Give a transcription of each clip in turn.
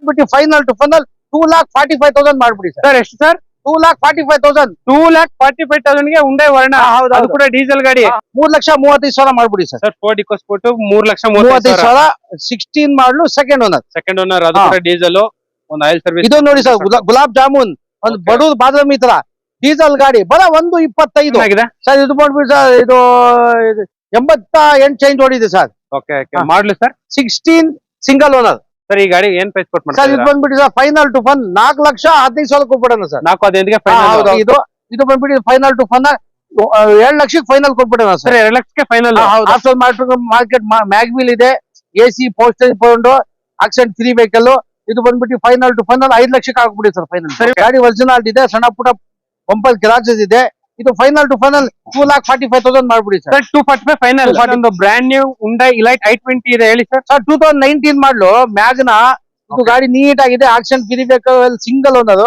ಬಿಟ್ಟು final to final 2,45,000 ಮಾಡ್ಬಿಡಿ sir. Sir ಎಷ್ಟು ಸರ್? 2,45,000. 2,45,000 ಗೆ ಉಂಡೈ ವರ್ಣ. ಅದು ಕೂಡ ಡೀಸೆಲ್ ಗಾಡಿ. 3,35,000 ಮಾಡ್ಬಿಡಿ ಸರ್. Sir Ford ಇಕೋಸ್ಬಿಟ್ಟು 3,35,000. 16 ಮಾಡಲು ಸೆಕೆಂಡ್ ಓನರ್. Second owner. ಅದು ಕೂಡ ಡೀಸೆಲ್. ಒಂದು ಆಯಿಲ್ ಸರ್ವಿಸ್. ಇದು ನೋಡಿ ಸರ್, ಗುಲಾಬ್ ಜಾಮೂನ್ ಒಂದು ಬಡೂರ್ ಬಾದಾಮಿ ತರ ಡೀಸೆಲ್ ಗಾಡಿ ಬರ 1,25 ಆಗಿದೆ ಸರ್. ಇದು ಮಾಡ್ಬಿಡಿ ಸರ್, ಇದು 88 ಚೇಂಜ್ ಓಡಿದೆ ಸರ್. ಓಕೆ ಮಾಡ್ಲಿ ಸರ್. 16 single owner. ಸರ್ ಈ ಗಾಡಿ ಏನ್ ಪ್ರೈಸ್ ಕೊಟ್ಟು ಸರ್ ಇದು ಬಂದ್ಬಿಟ್ಟು ಸರ್ ಫೈನಲ್ ಟು ಫನ್ 4,15,000 ಕೊಟ್ಬಿಡೋಣ ಸರ್. 4,15,000 ಇದು ಬಂದ್ಬಿಟ್ಟು ಫೈನಲ್ ಟು ಫನ್ 7 ಲಕ್ಷಕ್ಕೆ ಫೈನಲ್ ಕೊಟ್ಬಿಡೋಣ ಸರ್. 2 ಲಕ್ಷಕ್ಕೆ ಫೈನಲ್. ಆಫ್ಟರ್ ಮಾರ್ಕೆಟ್ ಮ್ಯಾಗ್ವಿಲ್ ಇದೆ, AC postage found, accident free vehicle. ಇದು ಬಂದ್ಬಿಟ್ಟು ಫೈನಲ್ ಟು ಫೈನಲ್ 5 ಲಕ್ಷಕ್ಕೆ ಆಗ್ಬಿಡಿ ಸರ್ ಫೈನಲ್. ಗಾಡಿ ಒರಿಜಿನಲ್ ಇದೆ, ಸಣ್ಣ ಪುಟ್ಟ ಬಂಪರ್ ಗ್ರಾಜಸ್ ಇದೆ. ಇದು ಫೈನಲ್ ಟು ಫೈನಲ್ 2,45,000 ಮಾಡ್ಬಿಡಿ ಸರ್. 245 ಫೈನಲ್. ಒಂದು brand new Hyundai Elite i20 ಇದೆ ಹೇಳಿ ಸರ್. Sir 2019 ಮಾಡ್ಲು Magna. ಇದು ಗಾಡಿ ನೀಟ್ ಆಗಿದೆ, action free vehicle, single owner,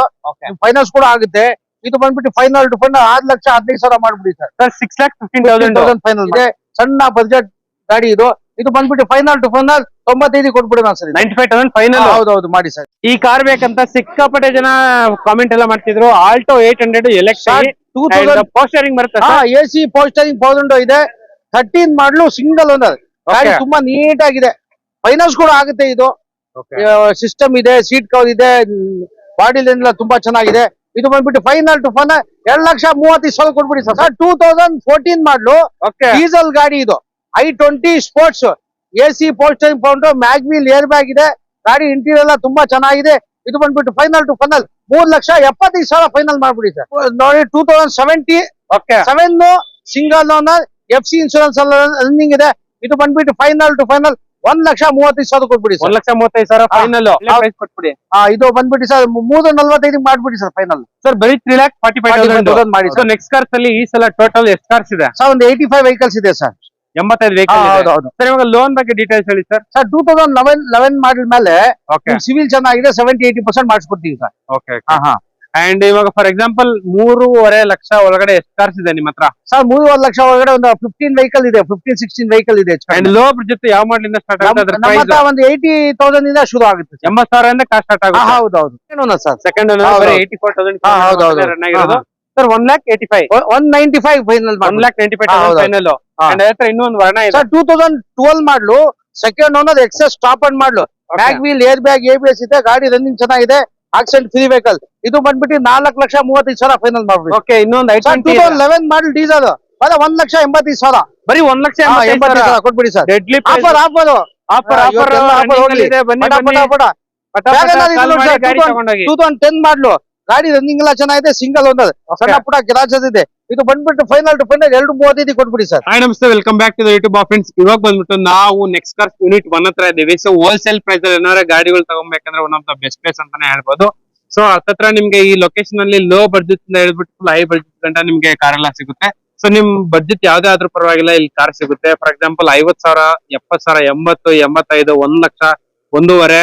finance ಕೂಡ ಆಗುತ್ತೆ. ಇದು ಬಂದ್ಬಿಟ್ಟು ಫೈನಲ್ ಟು ಫೈನಲ್ 6,15,000 ಮಾಡ್ಬಿಡಿ ಸರ್. 6,15,000 ಫೈನಲ್ ಇದೆ, ಸಣ್ಣ ಬಜೆಟ್ ಗಾಡಿ ಇದು. ಇದು ಬಂದ್ಬಿಟ್ಟು ಫೈನಲ್ ಟು ಫೈನಲ್ 95 ಕೊಟ್ಬಿಡೋಣ ಸರ್. 95,000 ಫೈನಲ್. ಹೌದೌದು ಮಾಡಿ ಸರ್. ಈ ಕಾರ್ ಬೇಕಂತ ಸಿಕ್ಕಾಪಟ್ಟೆ ಜನ ಕಾಮೆಂಟ್ ಎಲ್ಲ ಮಾಡ್ತಿದ್ರು. ಆಲ್ಟೋ 800 ಎಲೆಕ್ಟ್ರಿಕ್ ಪೋಸ್ಟರಿಂಗ್ ಬರುತ್ತೆ. AC ಪೋಸ್ಟರಿಂಗ್ ಪೌಂಡ್ ಇದೆ, 13 ಮಾಡ್ಲು ಸಿಂಗಲ್ ಓನರ್ ಗಾಡಿ. ತುಂಬಾ ನೀಟ್ ಆಗಿದೆ, ಫೈನಾನ್ಸ್ ಕೂಡ ಆಗುತ್ತೆ. ಇದು ಸಿಸ್ಟಮ್ ಇದೆ, ಸೀಟ್ ಕವರ್ ಇದೆ, ಬಾಡಿ ಲೈನ್ ಎಲ್ಲ ತುಂಬಾ ಚೆನ್ನಾಗಿದೆ. ಇದು ಬಂದ್ಬಿಟ್ಟು ಫೈನಲ್ ಟು ಫೈನಲ್ 2,35,000 ಕೊಟ್ಬಿಡಿ ಸರ್. 2014 ಮಾಡ್ಲು ಡೀಸೆಲ್ ಗಾಡಿ. ಇದು i20 ಸ್ಪೋರ್ಟ್ಸ್, AC ಪೋಸ್ಟರಿಂಗ್ ಪೌಂಡ್, ಮ್ಯಾಗ್ವಿಲ್, ಏರ್ ಬ್ಯಾಗ್ ಇದೆ. ಗಾಡಿ ಇಂಟೀರಿಯರ್ ಎಲ್ಲ ತುಂಬಾ ಚೆನ್ನಾಗಿದೆ. ಇದು ಬಂದ್ಬಿಟ್ಟು ಫೈನಲ್ ಟು ಫೈನಲ್ 3,75,000 ಫೈನಲ್ ಮಾಡ್ಬಿಡಿ ಸರ್. ನೋಡಿ 2077 ಸಿಂಗಲ್ ಓನರ್, FC ಇನ್ಶೂರೆನ್ಸ್ ಎಲ್ಲ ರನ್ನಿಂಗ್ ಇದೆ. ಇದು ಬಂದ್ಬಿಟ್ಟು ಫೈನಲ್ ಟು ಫೈನಲ್ 1,35,000 ಕೊಟ್ಬಿಡಿ ಸರ್. 1,35,000 ಫೈನಲ್ ಕೊಟ್ಬಿಡಿ. ಇದು ಬಂದ್ಬಿಟ್ಟು ಸರ್ 3,45 ಮಾಡ್ಬಿಡಿ ಸರ್ ಫೈನಲ್. ಸರ್ ಬರೀ 3,45,000 ಮಾಡಿ. ಸೊ ನೆಕ್ಸ್ಟ್ ಕಾರ್ಸ್ ಅಲ್ಲಿ ಈ ಸಲ ಟೋಟಲ್ ಎಷ್ಟು ಕಾರ್ಸ್ ಇದೆ ಸರ್? ಒಂದು 85 ವೆಹಿಕಲ್ಸ್ ಇದೆ ಸರ್. 85 ವೆಹಿಕಲ್. ಸರ್ ಇವಾಗ ಲೋನ್ ಬಗ್ಗೆ ಡೀಟೇಲ್ಸ್ ಹೇಳಿ ಸರ್. ಸರ್ 2011 ಮಾಡಲ್ ಮೇಲೆ ಸಿವಿಲ್ ಚೆನ್ನಾಗಿದೆ, 70-80% ಮಾಡಿಸ್ಕೊಡ್ತೀವಿ ಸರ್. ಓಕೆ. ಅಂಡ್ ಇವಾಗ ಫಾರ್ ಎಕ್ಸಾಂಪಲ್ 3.5 ಲಕ್ಷ ಒಳಗಡೆ ಎಷ್ಟು ಕಾರ್ಸ್ ಇದೆ ನಿಮ್ಮ ಹತ್ರ? ಸರ್ 3.5 ಲಕ್ಷ ಒಳಗಡೆ ಒಂದು 15 ವೆಹಿಕಲ್ ಇದೆ, 15-16 ವೆಹಿಕಲ್ ಇದೆ. ಅಂಡ್ ಲೋ ಬಡ್ಜೆಟ್ ಯಾವ ಮಾಡಲ್ ಇಂದ ಸ್ಟಾರ್ಟ್ ಆಗುತ್ತೆ? ನಮ್ಮ ಹತ್ರ ಒಂದು 80,000 ಇಂದ ಶುರು ಆಗುತ್ತೆ. 80,000 ಇಂದ ಕಾರ್ ಸ್ಟಾರ್ಟ್ ಆಗುತ್ತೆ. ಹೌದೌದು. ಏನೋ ಸರ್ ಸೆಕೆಂಡ್ ಓನರ್ 84,000 ರನ್ ಆಗಿರೋದು. Sir 1,85,000 195 final. 1,95,000 ಫೈನಲ್. ಅಂಡ್ ಅದರ ಇನ್ನೊಂದು ವರ್ಣ ಇದೆ sir 2012 model, second owner, excess top end model, mag wheel, air bag, ABS ಇದೆ. ಗಾಡಿ ರನ್ನಿಂಗ್ ಚೆನ್ನಾಗಿದೆ, ಆಕ್ಸಿಡೆಂಟ್ ಫ್ರೀ ವೆಹಿಕಲ್. ಇದು ಬಂದ್ಬಿಟ್ಟು 4,35,000 ಫೈನಲ್ ಮಾಡ್ಬಿಡಿ. ಓಕೆ. ಇನ್ನೊಂದು 2011 ಮಾಡಲ್ ಡೀಸೆಲ್ ಬರ 1,85,000. ಬರೀ 1,80,000 ಕೊಟ್ಬಿಡಿ ಸರ್. ಡೆಡ್ಲಿ ಆಫರ್ ಆಫರ್ ಇದೆ. ಬನ್ನಿ 2010 ಮಾಡ್ಲು, ಗಾಡಿ ರನ್ನಿಂಗ್ ಎಲ್ಲ ಚೆನ್ನಾಗಿದೆ, ಸಿಂಗಲ್ ಓನರ್, ಸಣ್ಣ ಪುಟ್ಟ ಗ್ರಾಜಸ್ ಇದೆ. ಇದು ಬಂದ್ಬಿಟ್ಟು ಫೈನಲ್ ಟು ಫೈನಲ್ 2,35 ಕೊಟ್ಬಿಡಿ ಸರ್. ಹಾಯ್ ನಮಸ್ತೆ, welcome back to the YouTube of friends. ಇವಾಗ ಬಂದ್ಬಿಟ್ಟು ನಾವು ನೆಕ್ಸ್ಟ್ ಕಾರ್ಸ್ ಯೂನಿಟ್ 1 ಹತ್ರ ಇದ್ದೀವಿ. ಸೊ ಹೋಲ್ಸೇಲ್ ಪ್ರೈಸ್ ಅಲ್ಲಿ ಏನಾರ ಗಾಡಿಗಳು ತಗೊಬೇಕಂದ್ರೆ one of the best place ಅಂತಾನೆ ಹೇಳ್ಬೋದು. ಸೊ ಹತ್ತತ್ರ ನಿಮ್ಗೆ ಈ ಲೊಕೇಶನ್ ಅಲ್ಲಿ ಲೋ ಬಡ್ಜೆಟ್ ಇಂದ ಹೇಳ್ಬಿಟ್ಟು ಫುಲ್ ಹೈ ಬಡ್ಜೆಟ್ ಗಂಟ ನಿಮ್ಗೆ ಕಾರ್ ಎಲ್ಲ ಸಿಗುತ್ತೆ. ಸೊ ನಿಮ್ ಬಡ್ಜೆಟ್ ಯಾವ್ದೇ ಆದ್ರೂ ಪರವಾಗಿಲ್ಲ, ಇಲ್ಲಿ ಕಾರ್ ಸಿಗುತ್ತೆ. ಫಾರ್ ಎಕ್ಸಾಂಪಲ್ 50,000, 70,000, 80, 85, 1 ಲಕ್ಷ, 1.5,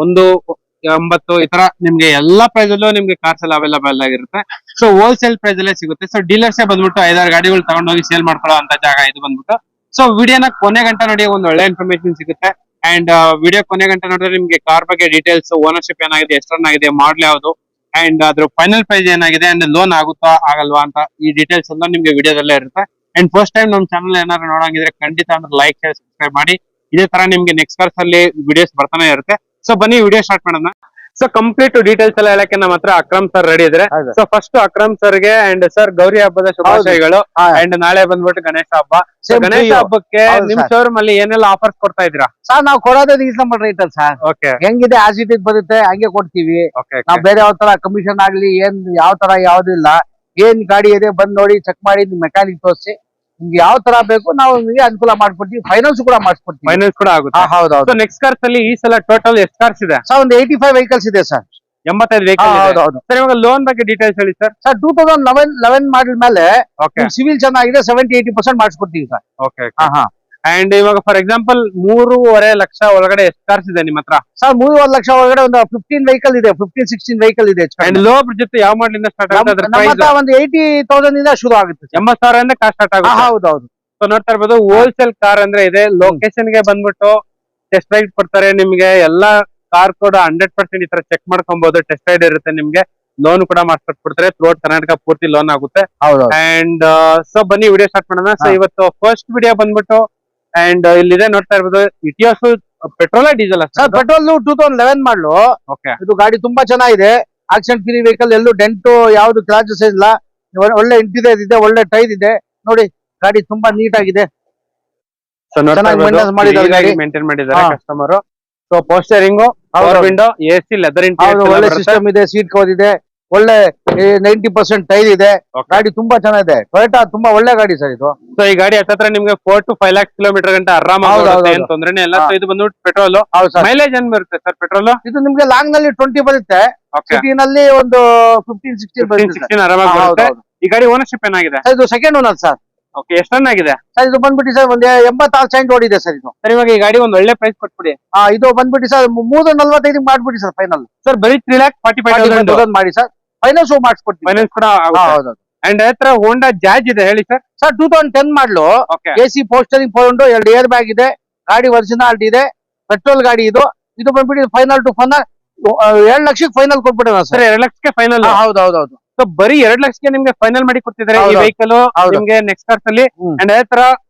1.80 ಈ ತರ ನಿಮ್ಗೆ ಎಲ್ಲಾ ಪ್ರೈಸ್ ಅಲ್ಲೂ ನಿಮ್ಗೆ ಕಾರ್ಸ್ ಎಲ್ಲ ಅವೈಲೇಬಲ್ ಆಗಿರುತ್ತೆ. ಸೊ ಹೋಲ್ಸೇಲ್ ಪ್ರೈಸ್ ಅಲ್ಲೇ ಸಿಗುತ್ತೆ. ಸೊ ಡೀಲರ್ಸ್ ಬಂದ್ಬಿಟ್ಟು 5-6 ಗಾಡಿಗಳು ತಗೊಂಡೋಗಿ ಸೇಲ್ ಮಾಡ್ಕೊಳ್ಳೋ ಅಂತ ಜಾಗ ಇದು ಬಂದ್ಬಿಟ್ಟು. ಸೊ ವಿಡಿಯೋನ ಕೊನೆ ಗಂಟೆ ನೋಡಿ, ಒಂದು ಒಳ್ಳೆ ಇನ್ಫಾರ್ಮೇಶನ್ ಸಿಗುತ್ತೆ. ಅಂಡ್ ವಿಡಿಯೋ ಕೊನೆ ಗಂಟೆ ನೋಡಿದ್ರೆ ನಿಮ್ಗೆ ಕಾರ್ ಬಗ್ಗೆ ಡೀಟೇಲ್ಸ್, ಓನರ್ಶಿಪ್ ಏನಾಗಿದೆ, ಎಷ್ಟು ರನ್ ಆಗಿದೆ, ಮಾಡ್ಲ್ ಯಾವುದು, ಅಂಡ್ ಅದ್ರ ಫೈನಲ್ ಪ್ರೈಸ್ ಏನಾಗಿದೆ, ಅಂಡ್ ಲೋನ್ ಆಗುತ್ತಾ ಆಗಲ್ವಾ ಅಂತ ಈ ಡೀಟೇಲ್ಸ್ ಎಲ್ಲ ನಿಮ್ಗೆ ವಿಡಿಯೋದಲ್ಲೇ ಇರುತ್ತೆ. ಅಂಡ್ ಫಸ್ಟ್ ಟೈಮ್ ನಮ್ ಚಾನಲ್ ಏನಾದ್ರು ನೋಡಂಗಿದ್ರೆ ಖಂಡಿತ ಅಂದ್ರೆ ಲೈಕ್, ಶೇರ್, ಸಬ್ಸ್ಕ್ರೈಬ್ ಮಾಡಿ. ಇದೇ ತರ ನಿಮ್ಗೆ ನೆಕ್ಸ್ಟ್ ಕಾರ್ಸ್ ಅಲ್ಲಿ ವಿಡಿಯೋಸ್ ಬರ್ತಾನೆ ಇರುತ್ತೆ. ಸೊ ಬನ್ನಿ ವಿಡಿಯೋ ಸ್ಟಾರ್ಟ್ ಮಾಡೋಣ. ಸೊ ಕಂಪ್ಲೀಟ್ ಡೀಟೇಲ್ಸ್ ಎಲ್ಲ ಹೇಳಕ್ಕೆ ನಮ್ಮ ಹತ್ರ ಅಕ್ರಮ್ ಸರ್ ರೆಡಿ ಇದ್ರೆ. ಸೊ ಫಸ್ಟ್ ಅಕ್ರಮ್ ಸರ್ಗೆ ಅಂಡ್ ಸರ್ ಗೌರಿ ಹಬ್ಬದ ಶುಭಾಶಯಗಳು. ಅಂಡ್ ನಾಳೆ ಬಂದ್ಬಿಟ್ಟು ಗಣೇಶ ಹಬ್ಬ. ಗಣೇಶ ಹಬ್ಬಕ್ಕೆ ನಿಮ್ ಶೋರೂಮ್ ಅಲ್ಲಿ ಏನೆಲ್ಲ ಆಫರ್ಸ್ ಕೊಡ್ತಾ ಇದ್ದೀರಾ ಸರ್? ನಾವು ಕೊಡೋದೇ ರೀಸನಬಲ್ ರೇಟ್ ಅಲ್ಲಿ ಸರ್. ಓಕೆ. ಹೆಂಗಿದೆ ಆಸ್ ಇಟ್ ಬರುತ್ತೆ ಹಂಗೆ ಕೊಡ್ತೀವಿ. ನಾವು ಬೇರೆ ಯಾವ ತರ ಕಮಿಷನ್ ಆಗ್ಲಿ ಏನ್ ಯಾವ ತರ ಯಾವ್ದಿಲ್ಲ. ಏನ್ ಗಾಡಿ ಇದೆ ಬಂದ್ ನೋಡಿ, ಚೆಕ್ ಮಾಡಿ, ಮೆಕ್ಯಾನಿಕ್ ತೋರಿಸಿ ನಿಮ್ಗೆ ಯಾವ ತರ ಬೇಕು ನಾವು ನಿಮಗೆ ಅನುಕೂಲ ಮಾಡ್ಕೊಡ್ತೀವಿ. ಫೈನಾನ್ಸ್ ಕೂಡ ಮಾಡಿಸ್ಕೊಡ್ತೀವಿ. ಫೈನಾನ್ಸ್ ಕೂಡ ಆಗುತ್ತೆ. ಹೌದೌದು. ನೆಕ್ಸ್ಟ್ ಕಾರ್ಸ್ ಅಲ್ಲಿ ಈ ಸಲ ಟೋಟಲ್ ಎಷ್ಟು ಕಾರ್ಸ್ ಇದೆ ಸರ್? ಒಂದು 85 ವೆಹಿಕಲ್ಸ್ ಇದೆ ಸರ್. 85 ವೆಹಿಕಲ್. ಹೌದೌದು. ಸರ್ ಇವಾಗ ಲೋನ್ ಬಗ್ಗೆ ಡೀಟೇಲ್ಸ್ ಹೇಳಿ ಸರ್. ಸರ್ 2011 ಮಾಡಲ್ ಮೇಲೆ ಸಿವಿಲ್ ಚೆನ್ನಾಗಿದೆ, 70-80% ಮಾಡಿಸ್ಕೊಡ್ತೀವಿ ಸರ್. ಓಕೆ. ಅಂಡ್ ಇವಾಗ ಫಾರ್ ಎಕ್ಸಾಂಪಲ್ 3.5 ಲಕ್ಷ ಒಳಗಡೆ ಎಷ್ಟು ಕಾರ್ಸ್ ಇದೆ ನಿಮ್ಮ ಹತ್ರ? ಸರ್ 3.5 ಲಕ್ಷ ಒಳಗಡೆ ಒಂದು 15 ವೆಹಿಕಲ್ ಇದೆ, 15-16 ವೆಹಿಕಲ್ ಇದೆ. ಅಂಡ್ ಲೋ ಬಡ್ಜೆಟ್ ಯಾವ ಮಾಡಲ್ ಇಂದ ಸ್ಟಾರ್ಟ್ ಆಗುತ್ತೆ? ನಮ್ಮ ಹತ್ರ ಒಂದು 80,000 ಇಂದ ಶುರು ಆಗುತ್ತೆ. 80,000 ಇಂದ ಕಾರ್ ಸ್ಟಾರ್ಟ್ ಆಗುತ್ತೆ. ಹೌದೌದು. ಸೊ ನೋಡ್ತಾ ಇರ್ಬೋದು, ಹೋಲ್ಸೇಲ್ ಕಾರ್ ಅಂದ್ರೆ ಇದೆ. ಲೊಕೇಶನ್ ಗೆ ಬಂದ್ಬಿಟ್ಟು ಟೆಸ್ಟ್ ರೈಡ್ ಕೊಡ್ತಾರೆ ನಿಮ್ಗೆ, ಎಲ್ಲಾ ಕಾರ್ ಕೂಡ 100% ಈ ತರ ಚೆಕ್ ಮಾಡ್ಕೊಬಹುದು. ಟೆಸ್ಟ್ ರೈಡ್ ಇರುತ್ತೆ ನಿಮ್ಗೆ. ಲೋನ್ ಕೂಡ ಮಾಡ್ಕೊಟ್ಬಿಡ್ತಾರೆ. ಥ್ರೂಔಟ್ ಕರ್ನಾಟಕ ಪೂರ್ತಿ ಲೋನ್ ಆಗುತ್ತೆ. ಅಂಡ್ ಸೊ ಬನ್ನಿ ವಿಡಿಯೋ ಸ್ಟಾರ್ಟ್ ಮಾಡೋಣ. ಸೊ ಇವತ್ತು ಫಸ್ಟ್ ವಿಡಿಯೋ ಬಂದ್ಬಿಟ್ಟು ಅಂಡ್ ಇಲ್ಲಿದೆ ನೋಡ್ತಾ ಇರ್ಬೋದು. Etios petrol diesel sir? Petrol 2011 ಮಾಡಲು. ಓಕೆ. ಇದು ಗಾಡಿ ತುಂಬಾ ಚೆನ್ನಾಗಿದೆ. ಆಕ್ಸಿಡೆಂಟ್ ಫ್ರೀ ವೆಹಿಕಲ್, ಎಲ್ಲೂ ಡೆಂಟು ಯಾವ್ದು ಕ್ಲಾಸಸ್ ಇಲ್ಲ. ಒಳ್ಳೆ ಇಂಟೀರಿಯರ್ ಇದೆ, ಒಳ್ಳೆ ಟೈರ್ ಇದೆ. ನೋಡಿ ಗಾಡಿ ತುಂಬಾ ನೀಟ್ ಆಗಿದೆ. ಮೇಂಟೈನ್ ಮಾಡಿದ್ದಾರೆ customer. So power steering, power window, AC, leather interior, ಒಳ್ಳೆ ಸಿಸ್ಟಮ್ ಇದೆ. ಸೀಟ್ ಕವರ್ ಇದೆ, ಒಳ್ಳೆ 90% ಟೈರ್ ಇದೆ. ಗಾಡಿ ತುಂಬಾ ಚೆನ್ನಾಗಿದೆ. ಟೊಯೋಟಾ ತುಂಬಾ ಒಳ್ಳೆ ಗಾಡಿ ಸರ್ ಇದು. ಸೊ ಈ ಗಾಡಿ ಹತ್ತತ್ರ ನಿಮ್ಗೆ 4 to 5 lakhs ಕಿಲೋಮೀಟರ್ ಗಂಟ ಆರಾಮಾಗಿ ಏನ್ ತೊಂದ್ರೆ ಇಲ್ಲ. ಸೊ ಇದು ಬಂದ್ಬಿಟ್ಟು ಪೆಟ್ರೋಲ್. ಮೈಲೇಜ್ ಏನ್ ಬರುತ್ತೆ ಸರ್ ಪೆಟ್ರೋಲ್? ಇದು ನಿಮ್ಗೆ ಲಾಂಗ್ ನಲ್ಲಿ 20 ಬರುತ್ತೆ. ಸಿಟಿನಲ್ಲಿ ಒಂದು 15-16 ಆರಾಮಾಗಿ ಬರುತ್ತೆ. ಈ ಗಾಡಿ ಓನರ್ಶಿಪ್ ಏನಾಗಿದೆ? ಇದು ಸೆಕೆಂಡ್ ಓನರ್ ಸರ್. ಓಕೆ, ಎಷ್ಟು ರನ್ ಆಗಿದೆ ಸರ್? ಇದು ಬಂದ್ಬಿಟ್ಟು ಸರ್ ಒಂದು 86 ಸೆಂಟ್ ಓಡಿದೆ ಸರ್ ಇದು. ಸರ್ ಇವಾಗ ಈ ಗಾಡಿ ಒಂದು ಒಳ್ಳೆ ಪ್ರೈಸ್ ಕೊಟ್ಬಿಡಿ. ಇದು ಬಂದ್ಬಿಟ್ಟು ಸರ್ 345 ಮಾಡ್ಬಿಡಿ ಸರ್ ಫೈನಲ್. ಸರ್ ಬರೀ 3,45,000 ಮಾಡಿ ಸರ್. ಫೈನಾನ್ಸ್ ಮಾಡಿಸ್ಕೊಡ್ತೀವಿ. ಫೈನಾನ್ಸ್ ಕೂಡ ಅಂಡ್ ಹತ್ರ ಹೋಂಡಾ ಜಾಜ್ ಇದೆ ಹೇಳಿ ಸರ್. ಸರ್ 2010 ಮಾಡಲು. AC, power steering, phone, 2 air bag ಇದೆ. ಗಾಡಿ ಒರಿಜಿನಾಲಿಟಿ ಇದೆ. ಪೆಟ್ರೋಲ್ ಗಾಡಿ ಇದು. ಇದು ಬಂದ್ಬಿಟ್ಟು ಫೈನಲ್ ಟು ಫೈನಲ್ 2 ಲಕ್ಷಕ್ಕೆ ಫೈನಲ್ ಕೊಟ್ಬಿಡೋಣ ಸರ್. 2 ಲಕ್ಷಕ್ಕೆ ಫೈನಲ್? ಹೌದೌದು. ಸೊ ಬರೀ 2 ಲಕ್ಷಕ್ಕೆ ನಿಮ್ಗೆ ಫೈನಲ್ ಮಾಡಿ ಕೊಡ್ತಿದ್ದಾರೆ ಈ ವೆಹಿಕಲ್ ನಿಮ್ಗೆ ನೆಕ್ಸ್ಟ್ ಕಾರ್ಸ್ ಅಲ್ಲಿ. ಅಂಡ್ ಅದೇ ತರ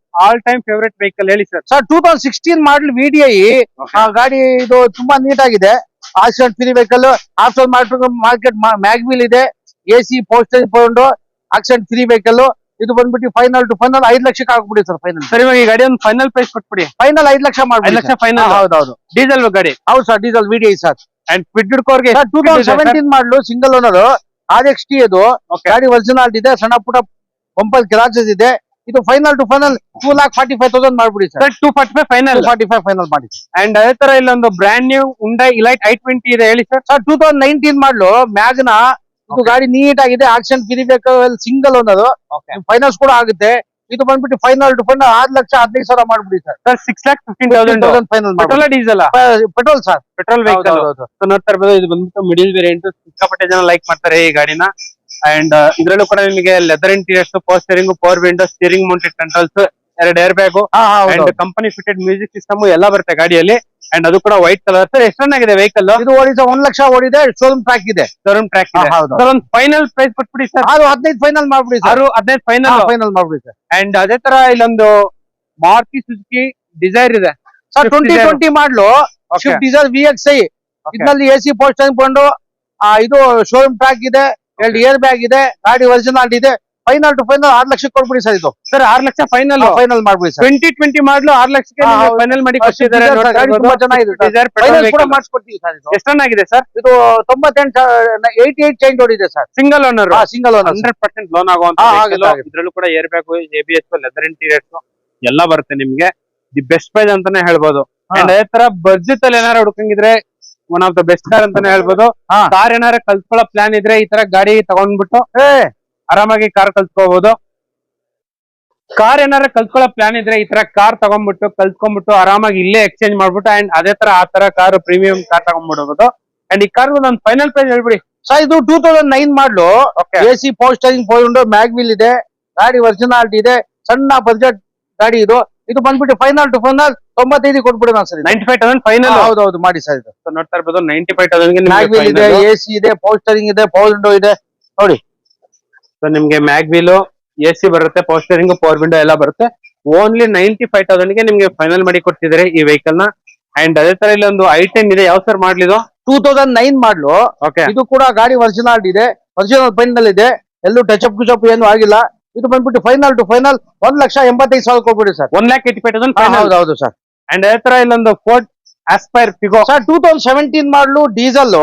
ಆಲ್ ಟೈಮ್ ಫೇವರೇಟ್ ವೆಹಿಕಲ್ ಹೇಳಿ ಸರ್. ಸರ್ 2016 ಮಾಡಲ್ VDI ಗಾಡಿ. ಇದು ತುಂಬಾ ನೀಟ್ ಆಗಿದೆ. Accident free vehicle. After market mag wheel ಇದೆ. AC, power steering, phone, accident free vehicle. ಇದು ಬಂದ್ಬಿಟ್ಟು ಫೈನಲ್ ಟು ಫೈನಲ್ 5 ಲಕ್ಷಕ್ಕೆ ಆಗ್ಬಿಡಿ ಸರ್ ಫೈನಲ್. ಸರ್ ಇವಾಗ ಈ ಗಾಡಿ ಒಂದು ಫೈನಲ್ ಪ್ರೈಸ್ ಕೊಟ್ಬಿಡಿ. ಫೈನಲ್ 5 ಲಕ್ಷ ಮಾಡ್ಬಿಡಿ. 5 ಲಕ್ಷ ಫೈನಲ್? ಹೌದೌದು. ಡೀಸೆಲ್ ಗಾಡಿ? ಹೌದು sir, diesel VDI sir. And ಫಿಟ್ ಕೋರ್ಗೆ 2017 ಮಾಡಲು ಸಿಂಗಲ್ ಓನರ್ RXT. ಇದು ಗಾಡಿ ಒರಿಜಿನಾಲಿಟಿ ಇದೆ. ಸಣ್ಣ ಪುಟ್ಟ ಬಂಪರ್ ಕ್ರಾಚಸ್ ಇದೆ. ಇದು ಫೈನಲ್ ಟು ಫೈನಲ್ 2,45,000 ಮಾಡ್ಬಿಡಿ ಸರ್. 245 ಫೈನಲ್? 245 ಫೈನಲ್ ಮಾಡಿ. ಅಂಡ್ ಅದೇ ತರ ಇಲ್ಲೊಂದು brand new Hyundai Elite i20 ಇದೆ ಹೇಳಿ ಸರ್. ಸರ್ 2019 ಮಾಡಲು ಮ್ಯಾಗ್ನಾ. ಇದು ಗಾಡಿ ನೀಟ್ ಆಗಿದೆ. Accident free vehicle, single owner. Finance ಕೂಡ ಆಗುತ್ತೆ. ಇದು ಬಂದ್ಬಿಟ್ಟು ಫೈನಲ್ ಟು ಫೈನಲ್ 6,15,000 ಮಾಡ್ಬಿಡಿ sir. 6,15,000 final. Petrol diesel? Petrol sir. Petrol vehicle ನೋಡ್ತಾ ಇರ್ಬೋದು. ಇದು ಬಂದ್ಬಿಟ್ಟು ಮಿಡಿಲ್ ವೇರಿಯಂಟ್. ಸಿಕ್ಕಾಪಟ್ಟೆ ಜನ ಲೈಕ್ ಮಾಡ್ತಾರೆ ಈ ಗಾಡಿನ. ಅಂಡ್ ಇದ್ರಲ್ಲೂ ಕೂಡ ನಿಮಗೆ leather interiors, power steering, power window, steering mounted controls, 2 air bag and company fitted music system ಎಲ್ಲ ಬರುತ್ತೆ ಗಾಡಿಯಲ್ಲಿ. ಅಂಡ್ ಅದು ಕೂಡ ವೈಟ್ ಕಲರ್. ಸರ್ ಎಷ್ಟು ರನ್ ಆಗಿದೆ ವೆಹಿಕಲ್? ಇದು ಓಡಿದ 1 ಲಕ್ಷ ಓಡಿದೆ. ಶೋರೂಮ್ ಟ್ರ್ಯಾಕ್ ಇದೆ. ಶೋರೂಮ್ ಟ್ರ್ಯಾಕ್ ಇದೆ. ಸರ್ ಒಂದು ಫೈನಲ್ ಪ್ರೈಸ್ ಕೊಟ್ಬಿಡಿ ಸರ್. 6-15 ಫೈನಲ್ ಮಾಡ್ಬಿಡಿ ಸರ್. 6-15 ಫೈನಲ್ ಮಾಡ್ಬಿಡಿ ಸರ್. ಅಂಡ್ ಅದೇ ತರ ಇಲ್ಲೊಂದು ಮಾರುತಿ ಸುಜುಕಿ ಡಿಸೈರ್ ಇದೆ sir. 2020 model Swift Dzire VXI. ಇದರಲ್ಲಿ ಎಸಿ, ಪೋಸ್ಟರಿಂಗ್, ಫೋನ್, ಇದು ಶೋರೂಮ್ ಟ್ರ್ಯಾಕ್ ಇದೆ. 2 ಏರ್ ಬ್ಯಾಗ್ ಇದೆ. ಗಾಡಿ ಒರಿಜಿನಾಲಿಟಿ ಇದೆ. ಫೈನಲ್ ಟು ಫೈನಲ್ 6 ಲಕ್ಷಕ್ಕೆ ಕೊಡ್ಬಿಡಿ ಸರ್. ಇದು ಸರ್ 6 ಲಕ್ಷ ಫೈನಲ್ ಮಾಡ್ಬಿಡಿ ಸರ್. 2020 ಮಾಡಲು 6 ಲಕ್ಷಕ್ಕೆ ಫೈನಲ್ ಮಾಡಿ ಕೊಡ್ತಿದ್ದಾರೆ. ತುಂಬಾ ಚೆನ್ನಾಗಿದೆ. ಎಷ್ಟು ರನ್ ಆಗಿದೆ ಸರ್? ಇದು 88 ಚೇಂಜ್ ಓಡಿದೆ sir. Single owner? Single owner. 100% loan ಆಗುವಂತ. ಇದ್ರಲ್ಲೂ ಕೂಡ air bag, ABS, leather interiors ಎಲ್ಲ ಬರುತ್ತೆ ನಿಮ್ಗೆ. ದಿ ಬೆಸ್ಟ್ ಪ್ರೈಸ್ ಅಂತಾನೆ ಹೇಳ್ಬೋದು. ಅಂಡ್ ಅದೇ ತರ ಬಜೆಟ್ ಅಲ್ಲಿ ಏನಾರು ಹುಡುಕಂಗಿದ್ರೆ one of the best car ಅಂತಾನೆ ಹೇಳ್ಬೋದು. ಕಾರ್ ಏನಾರ ಕಲ್ತ್ಕೊಳ್ಳೋ ಪ್ಲಾನ್ ಇದ್ರೆ ಈ ತರ ಗಾಡಿ ತಗೊಂಡ್ಬಿಟ್ಟು ಆರಾಮಾಗಿ ಕಾರ್ ಕಲ್ತ್ಕೋಬಹುದು. ಕಾರ್ ಏನಾರ ಕಲ್ತ್ಕೊಳ್ಳೋ ಪ್ಲಾನ್ ಇದ್ರೆ ಈ ತರ ಕಾರ್ ತಗೊಂಡ್ಬಿಟ್ಟು ಕಲ್ತ್ಕೊಂಡ್ಬಿಟ್ಟು ಆರಾಮಾಗಿ ಇಲ್ಲೇ ಎಕ್ಸ್ಚೇಂಜ್ ಮಾಡ್ಬಿಟ್ಟು ಅಂಡ್ ಅದೇ ತರ ಆ ತರ ಕಾರ್ ಪ್ರೀಮಿಯಂ ಕಾರ್ ತಗೊಂಡ್ಬಿಡಬಹುದು. ಅಂಡ್ ಈ ಕಾರ್ ಒಂದು ಫೈನಲ್ ಪ್ರೈಸ್ ಹೇಳ್ಬಿಡಿ ಸರ್. ಇದು 2009 ಮಾಡಲು. ಎಸಿ, ಪೋಸ್ಟರಿಂಗ್, ಫೋನ್, ಮ್ಯಾಗ್ವಿಲ್ ಇದೆ. ಗಾಡಿ ಒರಿಜಿನಾಲಿಟಿ ಇದೆ. ಸಣ್ಣ ಬಜೆಟ್ ಗಾಡಿ ಇದು. ಇದು ಬಂದ್ಬಿಟ್ಟು ಫೈನಲ್ ಟು ಫೈನಲ್ 95 ಕೊಟ್ಬಿಡೋಣ ಸರ್. 95,000 ಫೈನಲ್? ಹೌದೌದು ಮಾಡಿ ಸರ್. ಇದು ನೋಡ್ತಾ ಇರ್ಬೋದು 95,000 ಮ್ಯಾಗ್ವಿಲ್ ಇದೆ, ಎಸಿ ಇದೆ, ಪೋಸ್ಟರಿಂಗ್ ಇದೆ, ಪವರ್ ವಿಂಡೋ ಇದೆ ನೋಡಿ. ಸೊ ನಿಮ್ಗೆ ಮ್ಯಾಗ್ವಿಲ್, ಎಸಿ ಬರುತ್ತೆ, ಪೋಸ್ಟರಿಂಗ್, ಪವರ್ ವಿಂಡೋ ಎಲ್ಲ ಬರುತ್ತೆ. ಓನ್ಲಿ 95,000 ಗೆ ನಿಮ್ಗೆ ಫೈನಲ್ ಮಾಡಿ ಕೊಡ್ತಿದ್ದಾರೆ ಈ ವೆಹಿಕಲ್ ನ. ಅಂಡ್ ಅದೇ ತರ ಇಲ್ಲಿ ಒಂದು i10 ಇದೆ. ಯಾವ ಸರ್ ಮಾಡ್ಲಿದು? 2009 ಮಾಡಲು. ಇದು ಕೂಡ ಗಾಡಿ ಒರಿಜಿನಾಲಿಟಿ ಇದೆ. ಒರಿಜಿನಲ್ ಪೈಂಟ್ ಇದೆ. ಎಲ್ಲೂ ಟಚ್ ಅಪ್ ಗಿಚಪ್ ಏನು ಆಗಿಲ್ಲ. ಇದು ಬಂದ್ಬಿಟ್ಟು ಫೈನಲ್ ಟು ಫೈನಲ್ 1,85,000 ಕೊಡ್ಬಿಡಿ ಸರ್. 1,85,000 ಹೌದು ಸರ್. ಅಂಡ್ ಅದೇ ತರ ಇಲ್ಲೊಂದು ಫೋರ್ಡ್ ಆಸ್ಪೈರ್ ಫಿಗೋ ಸರ್ 2017 ಮಾಡಲು ಡೀಸೆಲ್.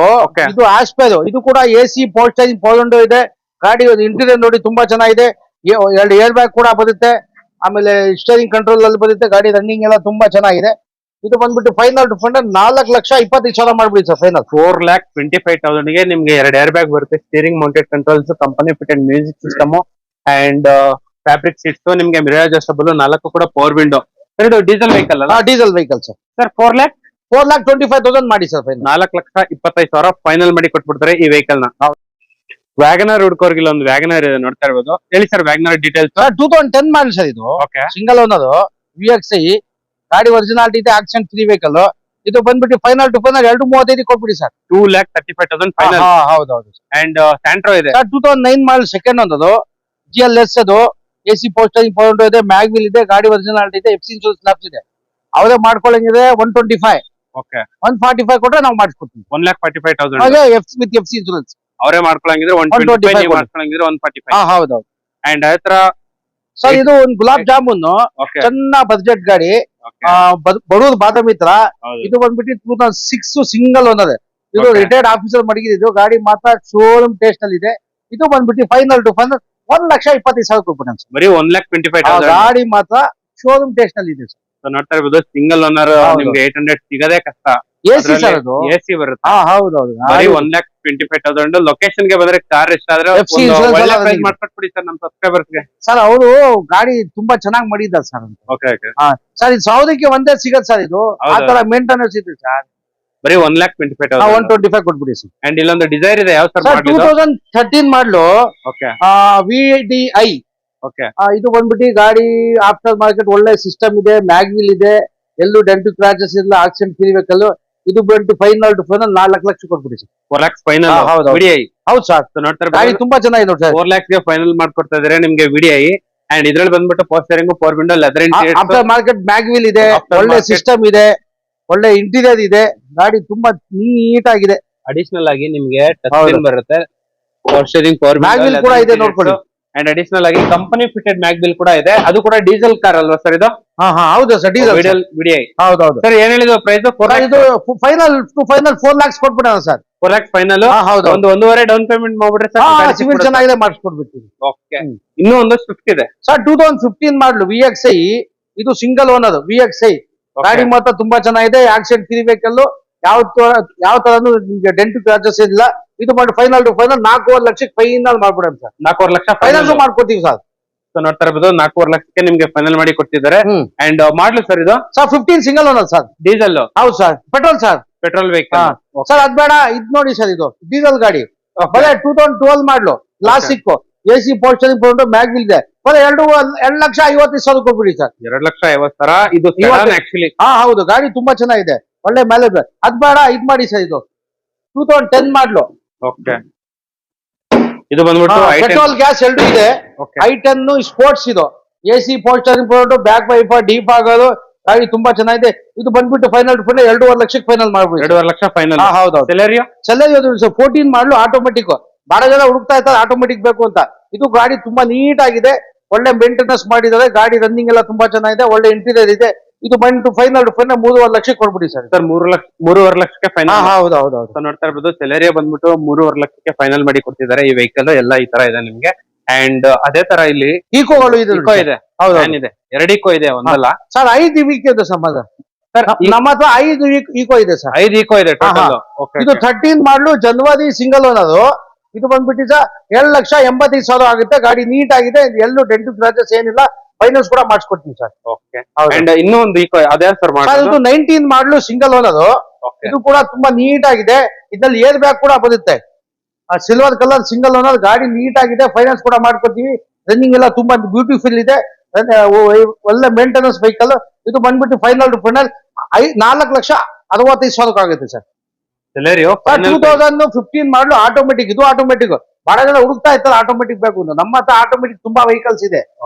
ಇದು ಆಸ್ಪೈರ್. ಇದು ಕೂಡ ಎಸಿ, ಪೋಸ್ಟರಿಂಗ್, ಪವರ್ ವಿಂಡೋ ಇದೆ. ಗಾಡಿ ಇಂಟೀರಿಯರ್ ನೋಡಿ ತುಂಬಾ ಚೆನ್ನಾಗಿದೆ. 2 ಏರ್ ಬ್ಯಾಗ್ ಕೂಡ ಬರುತ್ತೆ. ಆಮೇಲೆ ಸ್ಟೇರಿಂಗ್ ಕಂಟ್ರೋಲ್ ಅಲ್ಲಿ ಬರುತ್ತೆ. ಗಾಡಿ ರನ್ನಿಂಗ್ ಎಲ್ಲ ತುಂಬಾ ಚೆನ್ನಾಗಿದೆ. ಇದು ಬಂದ್ಬಿಟ್ಟು ಫೈನಲ್ ಟು ಫೈನಲ್ 4,25,000 ಮಾಡ್ಬಿಡಿ ಸರ್ ಫೈನಲ್. 4,25,000 ಗೆ ನಿಮ್ಗೆ 2 ಏರ್ ಬ್ಯಾಗ್ ಬರುತ್ತೆ, steering mounted controls, company fitted music system and fabric seats, ನಿಮ್ಗೆ ಮಿರರ್ ಅಡ್ಜಸ್ಟಬಲ್, 4 ಕೂಡ ಪವರ್ ವಿಂಡೋ. ಇದು ಡೀಸೆಲ್ ವೆಹಿಕಲ್ ಅಲ್ಲ? Diesel vehicle sir. ಸರ್ 4,25,000 ಮಾಡಿ ಸರ್ ಫೈನಲ್. 4,25,000 ಫೈನಲ್ ಮಾಡಿ ಕೊಟ್ಬಿಡ್ತಾರೆ ಈ ವೆಹಿಕಲ್ ನ. ವ್ಯಾಗನರ್ ಹುಡ್ಕೋರ್ಗಿಲ್ಲ ಒಂದು ವ್ಯಾಗನರ್ ಇದೆ ನೋಡ್ತಾ ಇರ್ಬೋದು. ಹೇಳಿ sir WagonR details. 2010 model sir. ಇದು ಸಿಂಗಲ್ ಓನರ್ VXI. ಗಾಡಿ ಒರಿಜಿನಾಲಿಟಿ ಇದೆ. Accident free vehicle. ಇದು ಬಂದ್ಬಿಟ್ಟು ಫೈನಲ್ ಟು ಫೈನಲ್ 235 ಕೊಟ್ಬಿಡಿ ಸರ್. 2,35,000 ಫೈನಲ್. ಹೌದೌದು ಅಂಡ್ ಸ್ಯಾಂಟ್ರೋ ಇದೆ ಸರ್. 2009 ಮಾಡಲ್ ಸೆಕೆಂಡ್ ಒಂದದು GLS ಅದು AC ಪೋಸ್ಟರಿಂಗ್ ಪೌಂಡ್ ಇದೆ, ಮ್ಯಾಗ್ವಿಲ್ ಇದೆ, ಗಾಡಿ ಒರಿಜಿನಾಲಿಟಿ ಇದೆ, FC ಇನ್ಶೂರೆನ್ಸ್ ಲ್ಯಾಬ್ಸ್ ಇದೆ. ಅವರೇ ಮಾಡ್ಕೊಳ್ಳಂಗಿದೆ 125. ಓಕೆ 145 ಕೊಟ್ರೆ ನಾವು ಮಾಡಿಸ್ಕೊಡ್ತೀವಿ. 1,45,000 ಹಾಗೆ ವಿತ್ FC ಇನ್ಶೂರೆನ್ಸ್ ಅವರೇ ಮಾಡ್ಕೊಳಂಗಿದ್ರೆ 125, ನೀವು ಮಾಡ್ಕೊಳಂಗಿದ್ರೆ 145. ಹೌದೌದು. ಅಂಡ್ ಅದೇ ತರ ಸರ್ ಇದು ಒಂದು ಗುಲಾಬ್ ಜಾಮೂನ್ ಓಕೆ ಚೆನ್ನ ಬಜೆಟ್ ಗಾಡಿ, ಓಕೆ ಬಡವ್ರ ಬಾದಾಮಿ ತರ. ಹೌದು. ಇದು ಬಂದ್ಬಿಟ್ಟು 2006 ಸಿಂಗಲ್ ಓನರ್. ಇದು Okay. ರಿಟೈರ್ಡ್ ಆಫೀಸರ್ ಮಡಗಿದ್ದು ಗಾಡಿ ಮಾತ್ರ ಶೋರೂಮ್ ಟೇಸ್ಟ್ ಅಲ್ಲಿ ಇದೆ. ಇದು ಬಂದ್ಬಿಟ್ಟು ಫೈನಲ್ ಟು ಫೈನಲ್ 1,25,000 ಕೊಡ್ಬಿಟ್ಟು ಬರೀ 1,25,000. ಗಾಡಿ ಮಾತ್ರ ಶೋರೂಮ್ ಟೇಸ್ಟ್ ಅಲ್ಲಿ ಇದೆ ಸರ್. ನೋಡ್ತಾ ಇರ್ಬೋದು ಸಿಂಗಲ್ ಓನರ್ ಹೌದು. ನಿಮ್ಗೆ 800 ಸಿಗದೇ ಕಷ್ಟ. AC ಸರ್ ಅದು. AC ಬರುತ್ತೆ. ಹೌದೌದು. ಬರೀ 1,25,000. ಲೊಕೇಶನ್ ಗೆ ಬಂದ್ರೆ ಕಾರ್ ಇಷ್ಟ ಆದ್ರೆ FC insurance ಒಳ್ಳೆ ಎಲ್ಲ ಪ್ರೈಸ್ ಇದೆ. ಮಾಡ್ಕೊಟ್ಬಿಡಿ ಸರ್ ನಮ್ಮ ಸಬ್ಸ್ಕ್ರೈಬರ್ಸ್ ಗೆ. ಸರ್ ಅವರು ಗಾಡಿ ತುಂಬಾ ಚೆನ್ನಾಗಿ ಮಾಡಿದ್ದಾರೆ ಸರ್. ಓಕೆ ಓಕೆ ಸರ್ ಇದು ಸಾವಿರಕ್ಕೆ ಒಂದೇ ಸಿಗತ್ ಸರ್. ಇದು ಆ ಹೌದು. ತರ ಮೇಂಟೆನೆನ್ಸ್ ಇದೆ ಸರ್. ಬರೀ 1,25,000. 125 ಕೊಟ್ಬಿಡಿ ಸರ್. ಅಂಡ್ ಇಲ್ಲೊಂದು ಡಿಸೈರ್ ಇದೆ, ಯಾವ ಸರ್ ಸರ್ ಮಾಡಿದ್ದು? 2013 ಮಾಡ್ಲು ಓಕೆ VDI. ಓಕೆ ಇದು ಬಂದ್ಬಿಟ್ಟು ಗಾಡಿ ಆಫ್ಟರ್ ಮಾರ್ಕೆಟ್ ಒಳ್ಳೆ ಸಿಸ್ಟಮ್ ಇದೆ, ಮ್ಯಾಗ್ವಿಲ್ ಇದೆ, ಎಲ್ಲೂ ಡೆಂಟು ಕ್ರಾಚಸ್ ಇಲ್ಲ, ಆಕ್ಸಿಡೆಂಟ್ ಫ್ರೀ ವೆಹಿಕಲ್. ಇದು ಬಂದು ಫೈನಲ್ ಟು ಫೈನಲ್ 4 ಲಕ್ಷ ಕೊಟ್ಬಿಡಿ ಸರ್. 4 lakhs final. ಹೌದು. VDI ಹೌದು ಸರ್. ನೋಡ್ತಾ ಗಾಡಿ ಇರ್ಬೋದು ತುಂಬಾ ಚೆನ್ನಾಗಿದೆ ನೋಡಿ ಸರ್. 4 lakhs ಗೆ ಫೈನಲ್ ಮಾಡ್ಕೊಡ್ತಾ ಇದಾರೆ ನಿಮ್ಗೆ VDI. ಅಂಡ್ ಇದ್ರಲ್ಲಿ ಬಂದ್ಬಿಟ್ಟು ಪೋಸ್ಟರಿಂಗ್, 4 window, leather interior, after market mag wheel ಇದೆ, After ಒಳ್ಳೆ market. ಸಿಸ್ಟಮ್ ಇದೆ, ಒಳ್ಳೆ ಇಂಟೀರಿಯರ್ ಇದೆ. ಗಾಡಿ ತುಂಬಾ ನೀಟ್ ಆಗಿದೆ. ಅಡಿಷನಲ್ ಆಗಿ ನಿಮ್ಗೆ ಟಚ್ ಹೌದು. ಸ್ಕ್ರೀನ್ ಬರುತ್ತೆ, ಪೋಸ್ಟರಿಂಗ್, 4 Magwheel ಕೂಡ ಇದೆ ನೋಡ್ಕೊಳ್ಳಿ. ಅಂಡ್ ಅಡಿಷನಲ್ ಆಗಿ ಕಂಪನಿ ಫಿಟೆಡ್ ಮ್ಯಾಗ್ವಿಲ್ ಕೂಡ ಇದೆ. ಅದು ಕೂಡ ಡೀಸೆಲ್ ಕಾರ್ ಅಲ್ವಾ ಸರ್ ಇದು? ಹೌದು ಸರ್. Diesel VDI. ಹೌದೌದು. ಸರ್ ಏನ್ ಹೇಳಿದ್ರು ಪ್ರೈಸ್? 4 lakhs. ಇದು ಫೈನಲ್ ಟು ಫೈನಲ್ 4 lakhs ಕೊಟ್ಬಿಡೋಣ ಸರ್. 4 lakhs final. ಹೌದು. ಒಂದು 1.5 ಡೌನ್ ಪೇಮೆಂಟ್ ಮಾಡ್ಬಿಟ್ರೆ ಸರ್ ಸಿವಿಲ್ ಚೆನ್ನಾಗಿದೆ, ಮಾಡಿಸ್ಕೊಡ್ಬಿಡ್ತೀವಿ. ಓಕೆ. ಇನ್ನೂ ಒಂದು ಸ್ವಿಫ್ಟ್ ಇದೆ ಸರ್ 2015 ಮಾಡಲು VXI. ಇದು ಸಿಂಗಲ್ ಓನರ್ VXI. ಗಾಡಿ ಮಾತ್ರ ತುಂಬಾ ಚೆನ್ನಾಗಿದೆ, ಆಕ್ಸಿಡೆಂಟ್ ಫ್ರೀ ವೆಹಿಕಲ್. ಯಾವ ತರನು ನಿಮ್ಗೆ ಡೆಂಟು ಕ್ರಾಚಸ್ ಇಲ್ಲ. ಇದು ಮಾಡಿ ಫೈನಲ್ ಟು ಫೈನಲ್ 4.5 ಲಕ್ಷಕ್ಕೆ ಫೈನಲ್ ಮಾಡ್ಬಿಡೋಣ ಸರ್. 4 ಲಕ್ಷ ಫೈನಲ್ ಮಾಡ್ಕೊಡ್ತೀವಿ ಸರ್. ನೋಡ್ತಾ ಇರ್ಬೋದು 4 ಲಕ್ಷಕ್ಕೆ ನಿಮ್ಗೆ ಫೈನಲ್ ಮಾಡಿ ಕೊಡ್ತಿದ್ದಾರೆ. ಅಂಡ್ ಮಾಡ್ಲು ಸರ್ ಇದು sir 15 single owner sir. Diesel. ಹೌದು sir. Petrol sir. Petrol vehicle sir ಅದ್ ಬೇಡ, ಇದ್ ನೋಡಿ ಸರ್, ಇದು ಡೀಸೆಲ್ ಗಾಡಿ. ಬರೀ 2012 ಮಾಡ್ಲು ಕ್ಲಾಸಿಕ್, AC ಪೋಸ್ಟರಿಂಗ್ ಪೌಂಡ್, ಮ್ಯಾಗ್ವಿಲ್ ಇದೆ. ಬರೀ 2,50,50,000 ಕೊಟ್ಬಿಡಿ ಸರ್. 2,50,000 ಇದು ಆಕ್ಚುಲಿ. ಹೌದು. ಗಾಡಿ ತುಂಬಾ ಚೆನ್ನಾಗಿದೆ, ಒಳ್ಳೆ ಮೈಲೇಜ್. ಅದ್ ಬೇಡ, ಇದ್ ಮಾಡಿ ಸರ್, ಇದು 2010 ಮಾಡ್ಲು. ಓಕೆ. ಇದು ಬಂದ್ಬಿಟ್ಟು ಪೆಟ್ರೋಲ್ ಗ್ಯಾಸ್ ಎರಡು ಇದೆ. Okay. I10 sports. ಇದು AC ಪೋಸ್ಟರಿಂಗ್ ಪೌಂಡ್, ಬ್ಯಾಕ್ ವೈಫರ್, ಡೀಪ್ ಆಗೋದು. ಗಾಡಿ ತುಂಬಾ ಚೆನ್ನಾಗಿದೆ. ಇದು ಬಂದ್ಬಿಟ್ಟು ಫೈನಲ್ 2.5 ಲಕ್ಷಕ್ಕೆ ಫೈನಲ್ ಮಾಡ್ಬಿಡಿ. 2.5 ಲಕ್ಷ ಫೈನಲ್. ಹೌದು. Celerio 14 model automatic. ಬಹಳ ಜನ ಹುಡುಕ್ತಾ ಇರ್ತಾರೆ ಆಟೋಮೆಟಿಕ್ ಬೇಕು ಅಂತ. ಇದು ಗಾಡಿ ತುಂಬಾ ನೀಟ್ ಆಗಿದೆ, ಒಳ್ಳೆ ಮೇಂಟೆನೆನ್ಸ್ ಮಾಡಿದ್ದಾರೆ. ಗಾಡಿ ರನ್ನಿಂಗ್ ಎಲ್ಲ ತುಂಬಾ ಚೆನ್ನಾಗಿದೆ, ಒಳ್ಳೆ ಇಂಟೀರಿಯರ್ ಇದೆ. ಇದು ಬಂದು ಫೈನಲ್ 3.5 ಲಕ್ಷಕ್ಕೆ ಕೊಡ್ಬಿಡಿ ಸರ್. ಸರ್ 3.5 ಲಕ್ಷಕ್ಕೆ ಫೈನಲ್. ಹೌದು. ನೋಡ್ತಾ ಇರ್ಬೋದು ಸೆಲೆರಿಯೋ ಬಂದ್ಬಿಟ್ಟು 3.5 ಲಕ್ಷಕ್ಕೆ ಫೈನಲ್ ಮಾಡಿ ಕೊಡ್ತಿದ್ದಾರೆ. ಈ ವೆಹಿಕಲ್ ಎಲ್ಲ ಈ ತರ ಇದೆ ನಿಮ್ಗೆ. ಅಂಡ್ ಅದೇ ತರ ಇಲ್ಲಿ ಈಕೋಗಳು ಇದೆ. ಇಕೋ ಇದೆ. ಹೌದು. ಇದೆ 2 ಇಕೋ ಇದೆ, ಒಂದಲ್ಲ ಸರ್. 5 ವೀಕ್ ಇದೆ ಸಂಬಂಧ ಸರ್. ನಮ್ಮ ಹತ್ರ 5 ಈಕೋ ಇದೆ ಸರ್. 5 ಇಕೋ ಇದೆ ಟೋಟಲ್. ಇದು 13 ಮಾಡ್ಲು ಜನವರಿ ಸಿಂಗಲ್ ಓನರ್. ಇದು ಬಂದ್ಬಿಟ್ಟು ಸರ್ 7,85,000 ಆಗುತ್ತೆ. ಗಾಡಿ ನೀಟ್ ಆಗಿದೆ, ಎಲ್ಲೂ ಡೆಂಟು ಕ್ರಾಚಸ್ ಏನಿಲ್ಲ. ಫೈನಾನ್ಸ್ ಕೂಡ ಮಾಡಿಸ್ಕೊಡ್ತೀನಿ ಸರ್. ಓಕೆ. ಅಂಡ್ ಇನ್ನೂ ಒಂದು ಇಕೋ ಅದೇ ಸರ್ ಇದು 19 ಮಾಡ್ಲು ಸಿಂಗಲ್ ಓನರ್. ಇದು ಕೂಡ ತುಂಬಾ ನೀಟ್ ಆಗಿದೆ. ಇದ್ರಲ್ಲಿ ಏರ್ ಬ್ಯಾಗ್ ಕೂಡ ಬರುತ್ತೆ. Silver colour single owner. ಗಾಡಿ ನೀಟ್ ಆಗಿದೆ, ಫೈನಾನ್ಸ್ ಕೂಡ ಮಾಡ್ಕೊಡ್ತೀವಿ. ರನ್ನಿಂಗ್ ಎಲ್ಲ ತುಂಬಾ ಬ್ಯೂಟಿಫುಲ್ ಇದೆ, ಒಳ್ಳೆ ಮೇಂಟೆನೆನ್ಸ್ ವೆಹಿಕಲ್. ಇದು ಬಂದ್ಬಿಟ್ಟು ಫೈನಲ್ ಟು ಫೈನಲ್ 4,65,000 ಆಗುತ್ತೆ ಸರ್. Celerio 2015 model automatic. ಇದು ಆಟೋಮೆಟಿಕ್. ಬಹಳ ಜನ ಹುಡುಕ್ತಾ ಇರ್ತಾರೆ ಆಟೋಮೆಟಿಕ್ ಬೇಕು ಅಂತ. ನಮ್ಮ ಹತ್ರ ಆಟೋಮೆಟಿಕ್ ತುಂಬಾ ವೆಹಿಕಲ್ಸ್ ಇದೆ.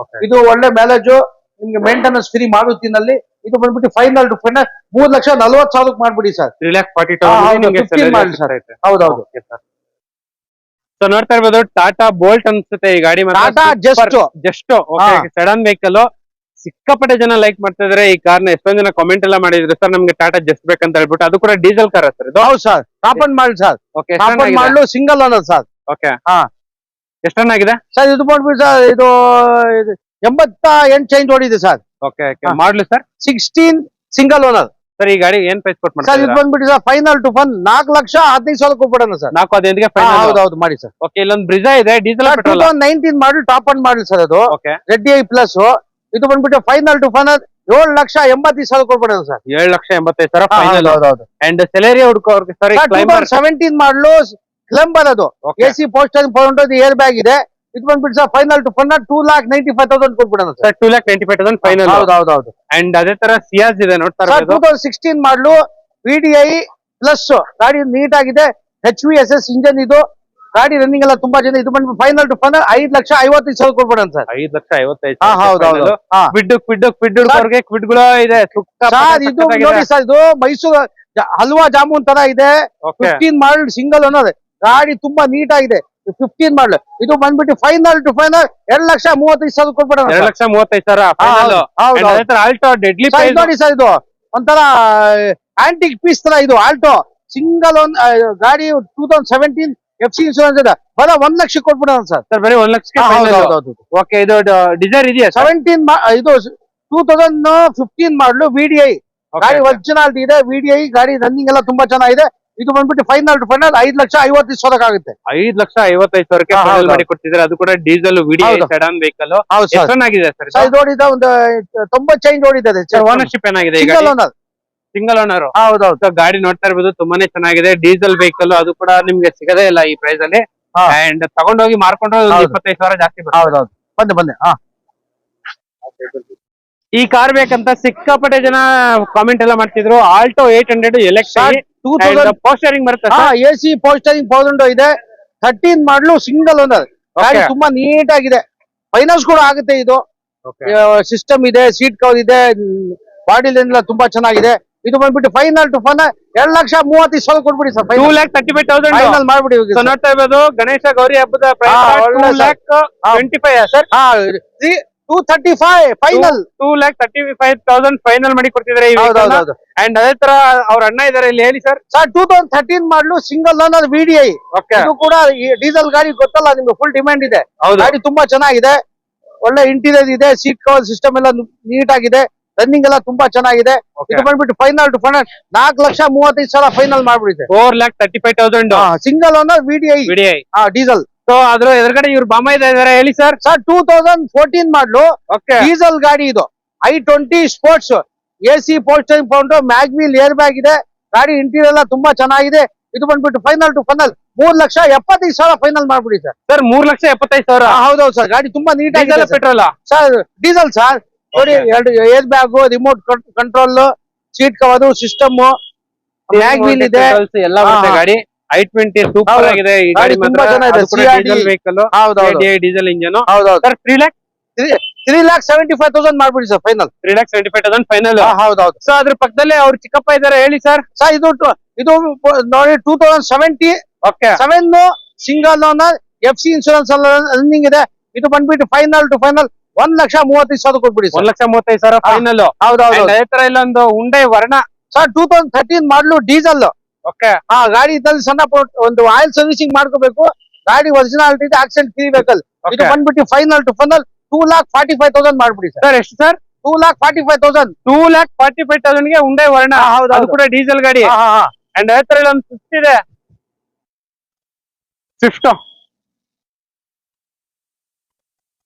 ಇದು ಒಳ್ಳೆ ಮೈಲೇಜ್, ನಿಮ್ಗೆ ಮೇಂಟೆನೆನ್ಸ್ ಫ್ರೀ ಮಾರುತಿನಲ್ಲಿ. ಇದು ಬಂದ್ಬಿಟ್ಟು ಫೈನಲ್ ಟು ಫೈನಲ್ 3,40,000 ಮಾಡ್ಬಿಡಿ ಸರ್. 3,40,000 ಹೌದೌದು. ಸೊ ನೋಡ್ತಾ ಇರ್ಬೋದು ಟಾಟಾ ಬೋಲ್ಟ್ ಅನ್ಸುತ್ತೆ ಈ ಗಾಡಿ. Tata just sudden vehicle. ಸಿಕ್ಕಾಪಟ್ಟೆ ಜನ ಲೈಕ್ ಮಾಡ್ತಾ ಇದಾರೆ ಈ ಕಾರ್ನ. ಎಷ್ಟೊಂದ್ ಜನ ಕಾಮೆಂಟ್ ಎಲ್ಲ ಮಾಡಿದ್ರು ಸರ್ ನಮ್ಗೆ ಟಾಟಾ ಜಸ್ಟ್ ಬೇಕಂತ ಹೇಳ್ಬಿಟ್ಟು. ಅದು ಕೂಡ ಡೀಸೆಲ್ ಕಾರ್ ಸರ್ ಇದು? ಹೌದು ಸರ್. ಟಾಪ್ ಅಂಡ್ ಮಾಡಿ sir. Okay. Model single owner sir. Okay. ಎಷ್ಟನ್ನಾಗಿದೆ ಸರ್? ಇದು ಮಾಡ್ಬಿಟ್ಟು ಸರ್, ಇದು 88 ಚೇಂಜ್ ಓಡಿದೆ sir. Okay. Model sir 16 single owner. Sir ಈ ಗಾಡಿ ಏನ್ ಪ್ರೈಸ್ ಕೊಟ್ಟು ಸರ್? ಇದು ಬಂದ್ಬಿಟ್ಟು ಸರ್ ಫೈನಲ್ ಟು ಫನ್ 4,15,000 ಕೊಟ್ಬಿಡೋಣ ಸರ್. 4,15,000 ಫೈನಲ್. ಹೌದು ಮಾಡಿ ಸರ್. ಓಕೆ. ಇಲ್ಲೊಂದು ಬ್ರಿಜಾ ಇದೆ, diesel petrol. 2019 model top end model sir ಅದು. ಓಕೆ. ZDI plus. ಇದು ಬಂದ್ಬಿಟ್ಟು ಫೈನಲ್ ಟು ಫೈನಲ್ 7,85,000 ಕೊಡ್ಬಿಡೋಣ ಸರ್. 7,85,000 ಫೈನಲ್. ಹೌದೌದು. ಅಂಡ್ ಸೆಲೆರಿಯೋ ಹುಡುಕೋರ್ಗೆ ಸರ್ 2017 ಮಾಡಲು ಕ್ಲೈಂಬರ್. ಅದು AC ಪೋಸ್ಟರಿಂಗ್ ಪೌಂಡ್, ಏರ್ ಬ್ಯಾಗ್ ಇದೆ. ಇದು ಬಂದ್ಬಿಟ್ಟು ಸರ್ ಫೈನಲ್ ಟು ಫೈನಲ್ 2,95,000 ಕೊಟ್ಬಿಡೋಣ ಸರ್. 2,95,000 ಫೈನಲ್. ಹೌದೌದು. ಅಂಡ್ ಅದೇ ತರ ಸಿಯಾಜ್ ಇದೆ ನೋಡ್ತಾ ಇರ್ಬೋದು. 2016 ಮಾಡಲು VDI ಪ್ಲಸ್ ಗಾಡಿ ನೀಟ್ ಆಗಿದೆ, HVSS ಇಂಜನ್ ಇದು, ಗಾಡಿ ರನ್ನಿಂಗ್ ಎಲ್ಲ ತುಂಬಾ ಜನ. ಇದು ಬಂದು ಫೈನಲ್ ಟು ಫೈನಲ್ 5,55,000 ಕೊಡ್ಬೇಡ ಸರ್. 5,55,000. ಹೌದೌದು. ಕ್ವಿಡ್ ಗಳು ಇದೆ ಸರ್. ಇದು ನೋಡಿ ಸರ್, ಇದು ಮೈಸೂರು ಹಲ್ವಾ ಜಾಮೂನ್ ತರ ಇದೆ. 15 ಮಾಡಲ್ ಸಿಂಗಲ್ ಅನ್ನೋದು ಗಾಡಿ ತುಂಬಾ ನೀಟ್ ಆಗಿದೆ. 15 ಮಾಡಲ್ ಇದು ಬಂದ್ಬಿಟ್ಟು ಫೈನಲ್ ಟು ಫೈನಲ್ 2,35,000 ಕೊಡ್ಬೇಡ. 2,35,000. ಆಲ್ಟೋ ಡೆಡ್ಲಿ ನೋಡಿ ಸರ್, ಇದು ಒಂಥರ ಆಂಟಿಕ್ ಪೀಸ್ ತರ ಇದು ಆಲ್ಟೋ ಸಿಂಗಲ್ ಗಾಡಿ 2017 FC ಇನ್ಶೂರೆನ್ಸ್ ಇದೆ. ಬರೀ 1 ಲಕ್ಷ ಕೊಟ್ಬಿಡೋಣ ಸರ್. ಬರೀ 1 ಲಕ್ಷಕ್ಕೆ. ಓಕೆ, ಇದು ಡಿಸೈರ್ ಇದೆಯಾ? 17 ಇದು 2015 ಮಾಡಲು VDI ಗಾಡಿ ಒರಿಜಿನಾಲಿಟಿ ಇದೆ. VDI ಗಾಡಿ ರನ್ನಿಂಗ್ ಎಲ್ಲ ತುಂಬಾ ಚೆನ್ನಾಗಿದೆ. ಇದು ಬಂದ್ಬಿಟ್ಟು ಫೈನಲ್ ಟು ಫೈನಲ್ 5,55,000 ಆಗುತ್ತೆ. 5,55,000 ಫೈನಲ್ ಮಾಡಿ ಕೊಡ್ತಿದ್ದಾರೆ. ಅದು ಕೂಡ ಡೀಸೆಲ್ VDI ಸೆಡಾನ್ ವೆಹಿಕಲ್. ಚೆನ್ನಾಗಿದೆ ಸರ್. ಇದು ಓಡಿದೆ ಒಂದು 90 ಚೇಂಜ್ ಓಡಿದೆ. ಓನರ್ಶಿಪ್ ಏನಾಗಿದೆ? Single owner. ಹೌದೌದು. ಗಾಡಿ ನೋಡ್ತಾ ಇರ್ಬೋದು, ತುಂಬಾನೇ ಚೆನ್ನಾಗಿದೆ. ಡೀಸೆಲ್ ವೆಹಿಕಲ್, ಅದು ಕೂಡ ನಿಮ್ಗೆ ಸಿಗದೇ ಇಲ್ಲ ಈ ಪ್ರೈಸ್ ಅಲ್ಲಿ. ಅಂಡ್ ತಗೊಂಡೋಗಿ ಮಾರ್ಕೊಂಡು 25,000 ಜಾಸ್ತಿ ಬರುತ್ತೆ. ಹೌದೌದು. ಬಂದೆ. ಈ ಕಾರ್ ಬೇಕಂತ ಸಿಕ್ಕಾಪಟ್ಟೆ ಜನ ಕಾಮೆಂಟ್ ಎಲ್ಲ ಮಾಡ್ತಿದ್ರು. ಆಲ್ಟೋ 800 ಎಲೆಕ್ಟ್ರಿಕ್ 2000 ಪೋಸ್ಟರಿಂಗ್ ಬರುತ್ತೆ. AC ಪೋಸ್ಟರಿಂಗ್ 1000 ಇದೆ. 13 ಮಾಡಲು ಸಿಂಗಲ್ ಓನರ್ ಗಾಡಿ ತುಂಬಾ ನೀಟ್ ಆಗಿದೆ. ಫೈನಾನ್ಸ್ ಕೂಡ ಆಗುತ್ತೆ. ಇದು ಸಿಸ್ಟಮ್ ಇದೆ, ಸೀಟ್ ಕವರ್ ಇದೆ, ಬಾಡಿ ಲೈನ್ ಎಲ್ಲ ತುಂಬಾ ಚೆನ್ನಾಗಿದೆ. ಇದು ಬಂದ್ಬಿಟ್ಟು ಫೈನಲ್ ಟು ಫೈನಲ್ 2,35,000 ಕೊಟ್ಬಿಡಿ ಸರ್. 2,35,000 ಫೈನಲ್ ಮಾಡ್ಬಿಡಿ. ನೋಡ್ತಾ ಇರ್ಬೋದು, ಗಣೇಶ ಗೌರಿ ಹಬ್ಬದ 2,25,000 ಸರ್. 235 ಫೈನಲ್. 2,35,000 ಫೈನಲ್ ಮಾಡಿ ಕೊಡ್ತಿದ್ದಾರೆ. ಅಂಡ್ ಅದೇ ತರ ಅವ್ರ ಅಣ್ಣ ಇದಾರೆ ಇಲ್ಲಿ, ಹೇಳಿ ಸರ್. 2013 ಮಾಡಲು ಸಿಂಗಲ್ ಓನರ್ VDI. ಇದು ಕೂಡ ಡೀಸೆಲ್ ಗಾಡಿ ಗೊತ್ತಲ್ಲ ನಿಮ್ಗೆ, ಫುಲ್ ಡಿಮ್ಯಾಂಡ್ ಇದೆ. ಗಾಡಿ ತುಂಬಾ ಚೆನ್ನಾಗಿದೆ, ಒಳ್ಳೆ ಇಂಟೀರಿಯರ್ ಇದೆ, ಸೀಟ್ ಕವರ್ ಸಿಸ್ಟಮ್ ಎಲ್ಲ ನೀಟ್ ಆಗಿದೆ, ರನ್ನಿಂಗ್ ಎಲ್ಲ ತುಂಬಾ ಚೆನ್ನಾಗಿದೆ. ಇದು ಬಂದ್ಬಿಟ್ಟು ಫೈನಲ್ ಟು ಫೈನಲ್ 4,35,000 ಫೈನಲ್ ಮಾಡ್ಬಿಡಿದೆ. 4,35,000 single owner VDI diesel. So ಅದ್ರ ಎದುರುಗಡೆ ಇವ್ರು ಬಾಮ ಇದಾರೆ, ಹೇಳಿ ಸರ್. 2014 ಮಾಡಲು ಡೀಸೆಲ್ ಗಾಡಿ ಇದು. I20 ಸ್ಪೋರ್ಟ್ಸ್, AC ಪೋಸ್ಟರಿಂಗ್ ಪೌಂಡ್, ಮ್ಯಾಗ್ವೀಲ್ ಏರ್ ಬ್ಯಾಗ್ ಇದೆ. ಗಾಡಿ ಇಂಟೀರಿಯರ್ ಎಲ್ಲ ತುಂಬಾ ಚೆನ್ನಾಗಿದೆ. ಇದು ಬಂದ್ಬಿಟ್ಟು ಫೈನಲ್ ಟು ಫೈನಲ್ 3,75,000 ಫೈನಲ್ ಮಾಡ್ಬಿಡಿ ಸರ್. 3,75,000. ಹೌದೌದು ಸರ್. ಗಾಡಿ ತುಂಬಾ ನೀಟ್ ಆಗಿದೆ. Petrol sir, diesel sir. ನೋಡಿ, 2 air bag, remote control, seat cover, system, mag wheel ಇದೆ, ಎಲ್ಲ ಗಾಡಿ. I20 ಸೂಪರ್ ಆಗಿದೆ. ಈ ಗಾಡಿ ತುಂಬಾ ಚೆನ್ನಾಗಿದೆ. Diesel vehicle, diesel engine. Sir 3,75,000 ಮಾಡ್ಬಿಡಿ ಸರ್ ಫೈನಲ್. 3,75,000 ಫೈನಲ್. ಹೌದೌದು. ಸೊ ಅದ್ರ ಪಕ್ಕದಲ್ಲೇ ಅವ್ರ ಚಿಕ್ಕಪ್ಪ ಇದಾರೆ, ಹೇಳಿ ಸರ್. ಸರ್, ಇದು ನೋಡಿ 2077 single owner FC insurance running ಇದೆ. ಇದು ಬಂದ್ಬಿಟ್ಟು ಫೈನಲ್ ಟು ಫೈನಲ್ 1,35,000 ಕೊಟ್ಬಿಡಿ. 1,35,000 ಫೈನಲ್. ಹೌದೌದು. ಅದೇ ತರ ಇಲ್ಲೊಂದು ಉಂಡೈ ವರ್ಣ ಸರ್ 2013 ಮಾಡಲು ಡೀಸೆಲ್. ಗಾಡಿ ಇದ್ದಲ್ಲಿ ಸಣ್ಣ ಒಂದು ಆಯಿಲ್ ಸರ್ವಿಸಿಂಗ್ ಮಾಡ್ಕೋಬೇಕು. ಗಾಡಿ ಒರಿಜಿನಾಲಿಟಿ ಇದೆ, ಆಕ್ಸಿಡೆಂಟ್ ಫ್ರೀ ವೆಹಿಕಲ್. ಇದು ಬಂದ್ಬಿಟ್ಟು ಫೈನಲ್ ಟು ಫೈನಲ್ 2,45,000 ಮಾಡ್ಬಿಡಿ ಸರ್. ಎಷ್ಟು ಸರ್? 2,45,000. 2,45,000 ಗೆ ಉಂಡೈ ವರ್ಣ. ಅದು ಕೂಡ ಡೀಸೆಲ್ ಗಾಡಿ. ಅಂಡ್ ಅದೇ ತರ ಇಲ್ಲೊಂದು ಸ್ವಿಫ್ಟ್ ಇದೆ. ಸ್ವಿಫ್ಟ್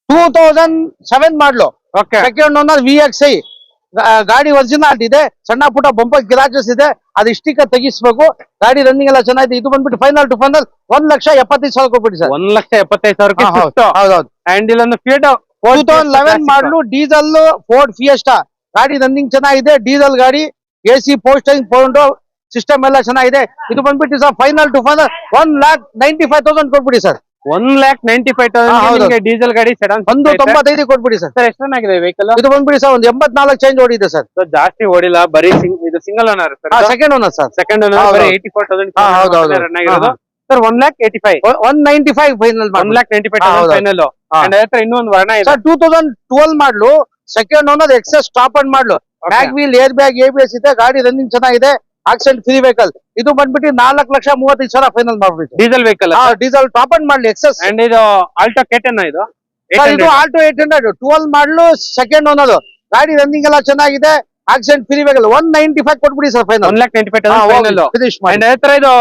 2007 ಮಾಡಲು ಸೆಕೆಂಡ್ ಓನರ್ VXI ಗಾಡಿ ಒರಿಜಿನಾಲಿಟಿ ಇದೆ. ಸಣ್ಣ ಪುಟ್ಟ ಬಂಪರ್ ಗ್ರಾಚಸ್ ಇದೆ, ಅದು ಸ್ಟಿಕರ್ ತೆಗಿಸ್ಬೇಕು. ಗಾಡಿ ರನ್ನಿಂಗ್ ಎಲ್ಲ ಚೆನ್ನಾಗಿದೆ. ಇದು ಬಂದ್ಬಿಟ್ಟು ಫೈನಲ್ ಟು ಫೈನಲ್ 1,75,000 ಕೊಟ್ಬಿಡಿ ಸರ್. 1,75,000. ಹೌದೌದು. ಅಂಡ್ ಇಲ್ಲೊಂದು ಫಿಯಟ್ 2011 ಮಾಡಲು ಡೀಸೆಲ್ ಫೋರ್ಡ್ ಫಿಯೆಸ್ಟಾ ಗಾಡಿ ರನ್ನಿಂಗ್ ಚೆನ್ನಾಗಿದೆ. ಡೀಸೆಲ್ ಗಾಡಿ, AC ಪೋಸ್ಟರಿಂಗ್ ಪೌಂಡ್, ಸಿಸ್ಟಮ್ ಎಲ್ಲ ಚೆನ್ನಾಗಿದೆ. ಇದು ಬಂದ್ಬಿಟ್ಟು ಸರ್ ಫೈನಲ್ ಟು ಫೈನಲ್ 1,95,000 ಕೊಟ್ಬಿಡಿ ಸರ್. 1,95,000 ಡೀಸೆಲ್ ಗಾಡಿ ಸೆಡಾನ್ 195 ಕೊಟ್ಬಿಡಿ ಸರ್. ಎಷ್ಟು ಚೆನ್ನಾಗಿದೆ ವೆಹಿಕಲ್. ಇದು ಬಂದ್ಬಿಡಿ ಸರ್ ಒಂದು 84 ಚೇಂಜ್ ಓಡಿದೆ ಸರ್. ಜಾಸ್ತಿ ಓಡಿಲ್ಲ, ಬರೀ ಇದು single owner sir. Second owner sir. Second owner 84,000 run ಆಗಿರೋದು ಸರ್. 1,85,000 195 ಫೈನಲ್. 1,95,000 ಫೈನಲ್. ಅಂಡ್ ಅದೇ ತರ ಇನ್ನೊಂದು ವರ್ಣ ಇದೆ sir. 2012 model second owner excess top and model, mag wheel air bag ABS ಇದೆ. ಗಾಡಿ ರನ್ನಿಂಗ್ ಚೆನ್ನಾಗಿದೆ, ಆಕ್ಸಿಡೆಂಟ್ ಫ್ರೀ ವೆಹಿಕಲ್. ಇದು ಬಂದ್ಬಿಟ್ಟು 4,35,000 ಫೈನಲ್ ಮಾಡ್ಬಿಟ್ಟು. Diesel vehicle, diesel top and ಮಾಡಲಿ ಎಕ್ಸೆಸ್. ಅಂಡ್ ಇದು ಆಲ್ಟೋ K10 ಇದು. ಇದು ಆಲ್ಟೋ 800 12 ಮಾಡಲು ಸೆಕೆಂಡ್ ಓನರ್. ಗಾಡಿ ರನ್ನಿಂಗ್ ಎಲ್ಲ ಚೆನ್ನಾಗಿದೆ, ಆಕ್ಸಿಡೆಂಟ್ ಫ್ರೀ ವೆಹಿಕಲ್. 195 ಕೊಟ್ಬಿಡಿ ಸರ್ ಫೈನಲ್. 1,95,000 ಫಿನಿಶ್ ಮಾಡಿ. ಅಂಡ್ ಅದೇ ತರ ಇದು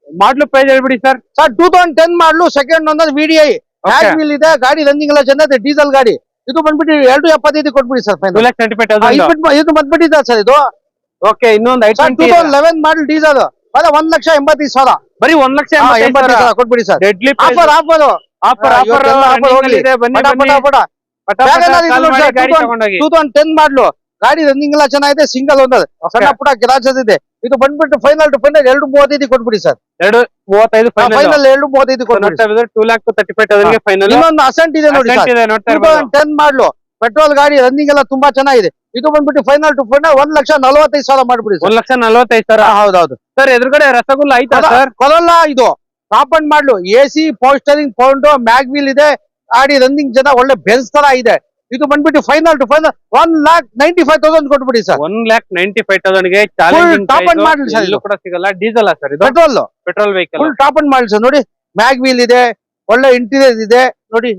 ಮಾಡ್ಲು ಪ್ರೈಸ್ ಹೇಳ್ಬಿಡಿ ಸರ್. 2010 ಮಾಡಲು ಸೆಕೆಂಡ್ ಓನರ್ VDI ಮ್ಯಾಗ್ವೀಲ್ ಇದೆ. ಗಾಡಿ ರನ್ನಿಂಗ್ ಎಲ್ಲ ಚೆನ್ನಾಗಿದೆ, ಡೀಸೆಲ್ ಗಾಡಿ. ಇದು ಬಂದ್ಬಿಟ್ಟು 275 ಕೊಟ್ಬಿಡಿ ಸರ್ ಫೈನಲ್. 2,95,000 ಇದು ಬಂದ್ಬಿಟ್ಟಿದೆ ಸರ್ ಇದು. ಓಕೆ, ಇನ್ನೊಂದು 2011 ಮಾಡಲ್ ಡೀಸೆಲ್ 1,85,000. ಬರೀ 1,80,000 ಕೊಟ್ಬಿಡಿ ಸರ್. ಡೆಡ್ಲಿ ಆಫರ್ ಆಫರ್ 2010 ಮಾಡಲು ಗಾಡಿ ರನ್ನಿಂಗ್ ಎಲ್ಲ ಚೆನ್ನಾಗಿದೆ, ಸಿಂಗಲ್ ಓನರ್, ಸಣ್ಣ ಪುಟ್ಟ ಗ್ರಾಚಸ್ ಇದೆ. ಇದು ಬಂದ್ಬಿಟ್ಟು ಫೈನಲ್ ಟು ಫೈನಲ್ 2.35 ಕೊಟ್ಬಿಡಿ ಸರ್. 2.35 ಫೈನಲ್ 2.35 ಕೊಟ್ಬಿಡಿ. 2,35,000 ಫೈನಲ್. ಇನ್ನೊಂದು ಅಸೆಂಟ್ ಇದೆ ನೋಡಿ ಸರ್, ನೋಡ್ತಾ ಇರ್ಬೋದು. 10 ಮಾಡ್ಲು ಪೆಟ್ರೋಲ್ ಗಾಡಿ ರನ್ನಿಂಗ್ ಎಲ್ಲ ತುಂಬಾ ಚೆನ್ನಾಗಿದೆ. ಇದು ಬಂದ್ಬಿಟ್ಟು ಫೈನಲ್ ಟು ಫೈನಲ್ 1,45,000 ಮಾಡ್ಬಿಡಿ ಸರ್. 1,45,000. ಹೌದೌದು ಸರ್ ಎದುರುಗಡೆ ರಸಗುಲ್ಲ ಐತಾ ಸರ್? ಕೊರಲ್ಲ ಇದು top end model AC power steering ಪೌಂಡ್ ಮ್ಯಾಗ್ ವೀಲ್ ಇದೆ. ಗಾಡಿ ರನ್ನಿಂಗ್ ಜನ ಒಳ್ಳೆ ಬೆನ್ಸ್ ತರ ಇದೆ. ಇದು ಬಂದ್ಬಿಟ್ಟು ಫೈನಲ್ ಟು ಫೈನಲ್ 1,95,000 ಕೊಟ್ಬಿಡಿ ಸರ್. 1,95,000 ಗೆ ಟಾಪ್ ಅಂಡ್ ಮಾಡ್ಲಿ ಸರ್, ಇದು ಕೂಡ ಸಿಗಲ್ಲ. ಡೀಸೆಲ್ ಸರ್ ಇದು? Petrol vehicle. Full top and ಮಾಡ್ಲಿ ಸರ್. ನೋಡಿ ಮ್ಯಾಗ್ ವೀಲ್ ಇದೆ, ಒಳ್ಳೆ ಇಂಟೀರಿಯರ್ ಇದೆ ನೋಡಿ,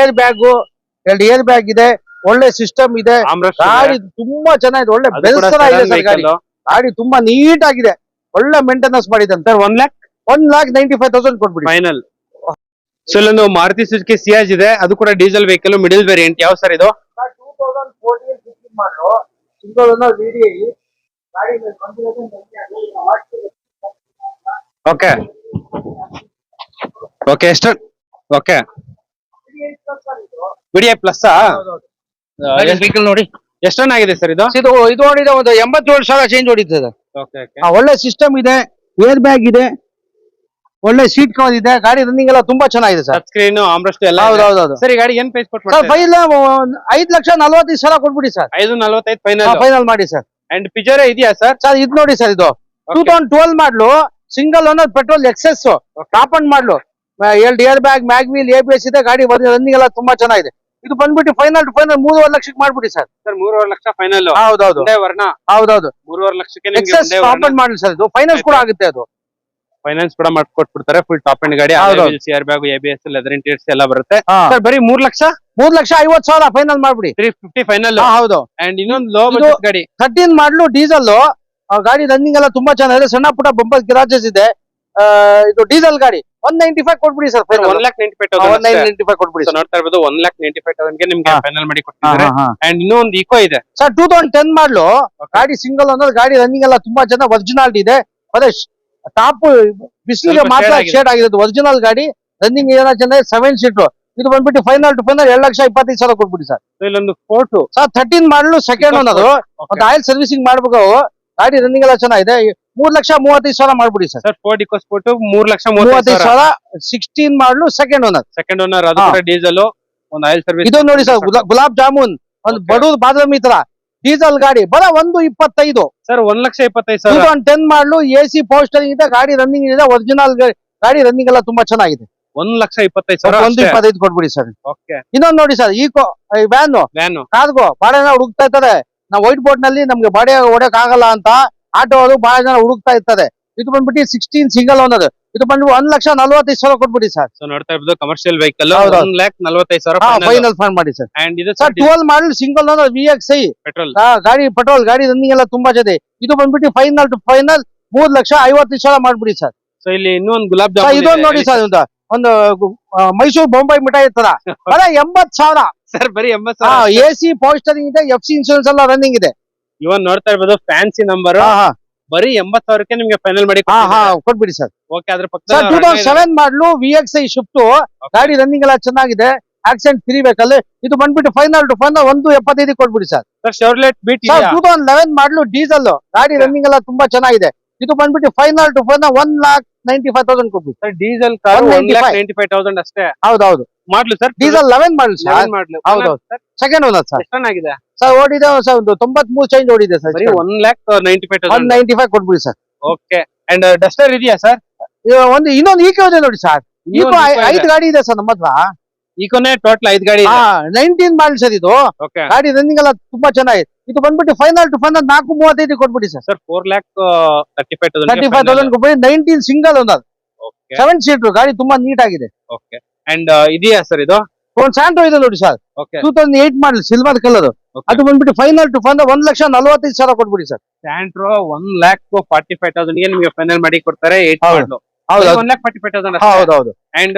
ಏರ್ ಬ್ಯಾಗ್ 2 ಏರ್ ಬ್ಯಾಗ್ ಇದೆ, ಒಳ್ಳೆ ಸಿಸ್ಟಮ್ ಇದೆ. ಗಾಡಿ ತುಂಬಾ ಚೆನ್ನಾಗಿದೆ, ಒಳ್ಳೆ ಬೆನ್ಸ್ ತರ ಇದೆ ಸರ್. ಗಾಡಿ ತುಂಬಾ ನೀಟ್ ಆಗಿದೆ, ಒಳ್ಳೆ ಮೇಂಟೆನೆನ್ಸ್ ಮಾಡಿದೆ ಸರ್. 1,95,000 ಕೊಟ್ಬಿಡಿ ಫೈನಲ್. ಸೊ ಇಲ್ಲೊಂದು ಮಾರುತಿ ಸುಜುಕಿ ಸಿಯಾಜ್ ಇದೆ, ಅದು ಕೂಡ ಡೀಸೆಲ್ ವೆಹಿಕಲ್, ಮಿಡಿಲ್ ವೇರಿಯಂಟ್. ಯಾವ ಸರ್ ಇದು? 2014 ಮಾಡಲು ಸಿಂಗಲ್ ಓನರ್ VDI ಗಾಡಿ ಓಕೆ ಓಕೆ ಎಷ್ಟು? ಓಕೆ VDI ಪ್ಲಸ್ ವೆಹಿಕಲ್ ನೋಡಿ ಎಷ್ಟು ರನ್ ಆಗಿದೆ ಸರ್ ಇದು? ಇದು ನೋಡಿದ್ರೆ ಒಂದು 87,000 ಚೇಂಜ್ ಹೊಡಿತದೆ. ಒಳ್ಳೆ ಸಿಸ್ಟಮ್ ಇದೆ, ಏರ್ ಬ್ಯಾಗ್ ಇದೆ, ಒಳ್ಳೆ ಸೀಟ್ ಕವರ್ ಇದೆ. ಗಾಡಿ ರನ್ನಿಂಗ್ ಎಲ್ಲ ತುಂಬಾ ಚೆನ್ನಾಗಿದೆ ಸರ್. ಸ್ಕ್ರೀನ್ ಆಮ್ರೆಸ್ಟ್ ಎಲ್ಲ. ಹೌದೌದು ಸರ್ ಈ ಗಾಡಿ ಏನ್ ಪ್ರೈಸ್ ಕೊಟ್ಟು ಸರ್? 5,45,000 ಕೊಟ್ಬಿಡಿ ಸರ್. 5,45,000 ಫೈನಲ್. ಫೈನಲ್ ಮಾಡಿ ಸರ್. ಅಂಡ್ ಪಿಜೋರೆ ಇದೆಯಾ ಸರ್? ಸರ್ ಇದು ನೋಡಿ ಸರ್, ಇದು 2012 ಮಾಡ್ಲು ಸಿಂಗಲ್ ಓನರ್ ಪೆಟ್ರೋಲ್ ಎಕ್ಸೆಸ್ top end model 2 air bag mag wheel ABS ಇದೆ. ಗಾಡಿ ರನ್ನಿಂಗ್ ಎಲ್ಲ ತುಂಬಾ ಚೆನ್ನಾಗಿದೆ. ಇದು ಬಂದ್ಬಿಟ್ಟು ಫೈನಲ್ ಟು ಫೈನಲ್ 3.5 ಲಕ್ಷಕ್ಕೆ ಮಾಡ್ಬಿಡಿ ಸರ್. Sir 3.5 lakh final. ಹೌದೌದು ವರ್ಣ. ಹೌದೌದು 3.5 ಲಕ್ಷಕ್ಕೆ ಎಕ್ಸೆಸ್ ಟಾಪ್ ಅಂಡ್ ಮಾಡ್ಲಿ ಸರ್. ಇದು ಫೈನಾನ್ಸ್ ಕೂಡ ಆಗುತ್ತೆ, ಅದು ಫೈನಾನ್ಸ್ ಕೂಡ ಮಾಡ್ಕೊಟ್ಬಿಡ್ತಾರೆ. ಫುಲ್ ಟಾಪ್ ಅಂಡ್ ಗಾಡಿ, air bag ABS leather interiors ಎಲ್ಲ ಬರುತ್ತೆ. ಸರ್ ಬರೀ 3,50,000 ಫೈನಲ್ ಮಾಡ್ಬಿಡಿ. 350 ಫೈನಲ್. ಹೌದು. ಅಂಡ್ ಇನ್ನೊಂದು ಲೋ ಬಜೆಟ್ ಗಾಡಿ 13 ಮಾಡ್ಲು ಡೀಸೆಲ್ ಗಾಡಿ ರನ್ನಿಂಗ್ ಎಲ್ಲ ತುಂಬಾ ಚೆನ್ನಾಗಿದೆ. ಸಣ್ಣ ಪುಟ್ಟ ಬಂಪರ್ ಗಿರಾಜಸ್ ಇದೆ. ಇದು ಡೀಸೆಲ್ ಗಾಡಿ 195 ಕೊಟ್ಬಿಡಿ ಸರ್. 1,95,000 ಕೊಟ್ಬಿಡಿ. ನೋಡ್ತಾ ಇರ್ಬೋದು 1,95,000 ಗೆ ನಿಮ್ಗೆ ಫೈನಲ್ ಮಾಡಿ ಕೊಡ್ತಿದ್ದಾರೆ. ಅಂಡ್ ಇನ್ನೊಂದು ಇಕೋ ಇದೆ ಸರ್, 2010 ಮಾಡ್ಲು ಗಾಡಿ ಸಿಂಗಲ್ ಓನರ್. ಗಾಡಿ ರನ್ನಿಂಗ್ ಎಲ್ಲ ತುಂಬಾ ಚೆನ್ನಾಗಿ ಒರಿಜಿನಾಲಿಟಿ ಇದೆ. ಅದೇ ಟಾಪ್ ಬಿಸಿಲಿಗೆ ಮಾತ್ರ ಶೇಡ್ ಆಗಿದೆ. ಒರಿಜಿನಲ್ ಗಾಡಿ ರನ್ನಿಂಗ್ ಏನೋ ಚೆನ್ನಾಗಿ 7 ಸೀಟ್. ಇದು ಬಂದ್ಬಿಟ್ಟು ಫೈನಲ್ ಟು ಫೈನಲ್ 2,25,000 ಕೊಟ್ಬಿಡಿ ಸರ್. ಇಲ್ಲೊಂದು photo sir 13 model second owner. ಒಂದು ಆಯಿಲ್ ಸರ್ವಿಸಿಂಗ್ ಮಾಡ್ಬೇಕು. ಗಾಡಿ ರನ್ನಿಂಗ್ ಎಲ್ಲ ಚೆನ್ನಾಗಿದೆ. 3,35,000 ಮಾಡ್ಬಿಡಿ sir. Sir Ford EcoSport 3,35,000. 16 model second owner. ಅದು ಕೂಡ ಡೀಸೆಲ್, ಒಂದು ಆಯಿಲ್ ಸರ್ವಿಸ್. ಇದು ನೋಡಿ ಸರ್, ಗುಲಾಬ್ ಜಾಮೂನ್ ಒಂದು ಬಡೂರ್ ಬಾದಾಮಿ ತರ ಡೀಸೆಲ್ ಗಾಡಿ ಬರ 1,25,000 ಸರ್. 1,25,000. 10 ಮಾಡ್ಲು AC ಪವರ್ ಸ್ಟೇರಿಂಗ್ ಇದೆ. ಗಾಡಿ ರನ್ನಿಂಗ್ ಇದೆ, ಒರಿಜಿನಲ್ ಗಾಡಿ ರನ್ನಿಂಗ್ ಎಲ್ಲ ತುಂಬಾ ಚೆನ್ನಾಗಿದೆ. 1,25,000. 1,25,000 ಕೊಟ್ಬಿಡಿ ಸರ್. ಓಕೆ. ಇನ್ನೊಂದು ನೋಡಿ ಸರ್, ಈಕೋ ವ್ಯಾನ್ ಕಾರ್ಗೋ ಬಾಡಿನ ಹುಡುಕ್ತಾ ಇರ್ತದೆ. ನಾವು ವೈಟ್ ಬೋರ್ಡ್ ನಲ್ಲಿ ನಮ್ಗೆ ಬಾಡಿ ಹೊಡೆಯಕ್ ಆಗಲ್ಲ ಅಂತ ಆಟೋ ಅದು ಬಹಳ ಜನ ಹುಡುಕ್ತಾ ಇರ್ತದೆ. ಇದು ಬಂದ್ಬಿಟ್ಟು 16 ಸಿಂಗಲ್ ಓನರ್. ಇದು ಬಂದ್ಬಿಟ್ಟು 1,45,000 ಕೊಟ್ಬಿಡಿ ಸರ್. ಸೊ ನೋಡ್ತಾ ಇರ್ಬೋದು ಕಮರ್ಷಿಯಲ್ ವೆಹಿಕಲ್ 1,45,000 ಫೈನಲ್ ಫಂಡ್ ಮಾಡಿ ಸರ್. ಅಂಡ್ ಇದು sir 12 model single owner VXI petrol ಗಾಡಿ ರನ್ನಿಂಗ್ ಎಲ್ಲ ತುಂಬಾ ಜೊತೆ. ಇದು ಬಂದ್ಬಿಟ್ಟು ಫೈನಲ್ ಟು ಫೈನಲ್ 3,50,000 ಮಾಡ್ಬಿಡಿ ಸರ್. ಸೊ ಇಲ್ಲಿ ಇನ್ನೊಂದು ಗುಲಾಬ್ ಜಾಮೂನ್ ಇದೊಂದು ನೋಡಿ ಸರ್, ಒಂದು ಮೈಸೂರು ಬೊಂಬೈ ಮಿಠಾಯಿ ಇರ್ತಾರ ಬರ 80,000 ಸರ್. ಬರೀ 80,000. AC ಪವರ್ ಸ್ಟೇರಿಂಗ್ ಇದೆ, FC ಇನ್ಶೂರೆನ್ಸ್ ಎಲ್ಲ ರನ್ನಿಂಗ್ ಇದೆ. ಇವನ್ ನೋಡ್ತಾ ಇರ್ಬೋದು ಫ್ಯಾನ್ಸಿ ನಂಬರ್. ಬರೀ 80,000ಕ್ಕೆ ನಿಮ್ಗೆ ಫೈನಲ್ ಮಾಡಿ ಕೊಟ್ಬಿಡಿ ಸರ್. ಓಕೆ. ಅದ್ರ ಪಕ್ಕ 2007 ಮಾಡ್ಲು VXI ಶಿಫ್ಟ್ ಗಾಡಿ ರನ್ನಿಂಗ್ ಎಲ್ಲ ಚೆನ್ನಾಗಿದೆ. Accident free vehicle. ಇದು ಬಂದ್ಬಿಟ್ಟು ಫೈನಲ್ ಟು ಫೈನಲ್ 1,75,000 ಕೊಟ್ಬಿಡಿ ಸರ್. 2011 ಮಾಡ್ಲು ಡೀಸೆಲ್ ಗಾಡಿ ರನ್ನಿಂಗ್ ಎಲ್ಲ ತುಂಬಾ ಚೆನ್ನಾಗಿದೆ. ಇದು ಬಂದ್ಬಿಟ್ಟು ಫೈನಲ್ ಟು ಫೈನಲ್ 1,95,000 ಕೊಟ್ಬಿಡಿ ಸರ್. ಡೀಸೆಲ್ ಕಾರ್ 1,95,000 ಅಷ್ಟೇ. ಹೌದೌದು model sir. Diesel 11 model sir. ಹೌದೌದು ಸೆಕೆಂಡ್ ಓನರ್ ಸರ್. ಚೆನ್ನಾಗಿದೆ ಸರ್. ಓಡಿದೆ ಸರ್, ಒಂದು 93 ಚೇಂಜ್ ಓಡಿದೆ ಸರ್. 1,95,000 ಕೊಟ್ಬಿಡಿ ಸರ್. ಓಕೆ. ಅಂಡ್ ಡಸ್ಟರ್ ಇದೆಯಾ ಸರ್? ಇನ್ನೊಂದು ಈಕೋ ಇದೆ ನೋಡಿ ಸರ್. ಈಕೋ 5 ಗಾಡಿ ಇದೆ ಸರ್ ನಮ್ಮ ಹತ್ರ. ಈಕೋನೇ ಟೋಟಲ್ 5 ಗಾಡಿ 19 ಮಾಡಲ್ ಸರ್. ಇದು ಗಾಡಿ ರನ್ನಿಂಗ್ ಎಲ್ಲ ತುಂಬಾ ಚೆನ್ನಾಗಿದೆ. ಇದು ಬಂದ್ಬಿಟ್ಟು ಫೈನಲ್ ಟು ಫೈನಲ್ 4,35,000 ಕೊಟ್ಬಿಡಿ ಸರ್. 4,35,000 ಕೊಟ್ಬಿಡಿ. 19 ಸಿಂಗಲ್ ಓನರ್ 7 ಸೀಟ್ ಗಾಡಿ ತುಂಬಾ ನೀಟ್ ಆಗಿದೆ. ಓಕೆ. ಅಂಡ್ ಇದೆಯಾ ಸರ್ ಇದು? ಒಂದು ಸ್ಯಾಂಟ್ರೋ ಇದೆ ನೋಡಿ ಸರ್, 2008 ಮಾಡಲ್ ಸಿಲ್ವರ್ ಕಲರ್. ಅದು ಬಂದ್ಬಿಟ್ಟು ಫೈನಲ್ ಟು ಫೈನಲ್ 1,45,000 ಕೊಟ್ಬಿಡಿ ಸರ್. ಸ್ಯಾಂಟ್ರೋ 1,45,000 ಗೆ ನಿಮಗೆ ಫೈನಲ್ ಮಾಡಿ ಕೊಡ್ತಾರೆ. 8 ಮಾಡಲು 1,45,000. ಹೌದೌದು. ಅಂಡ್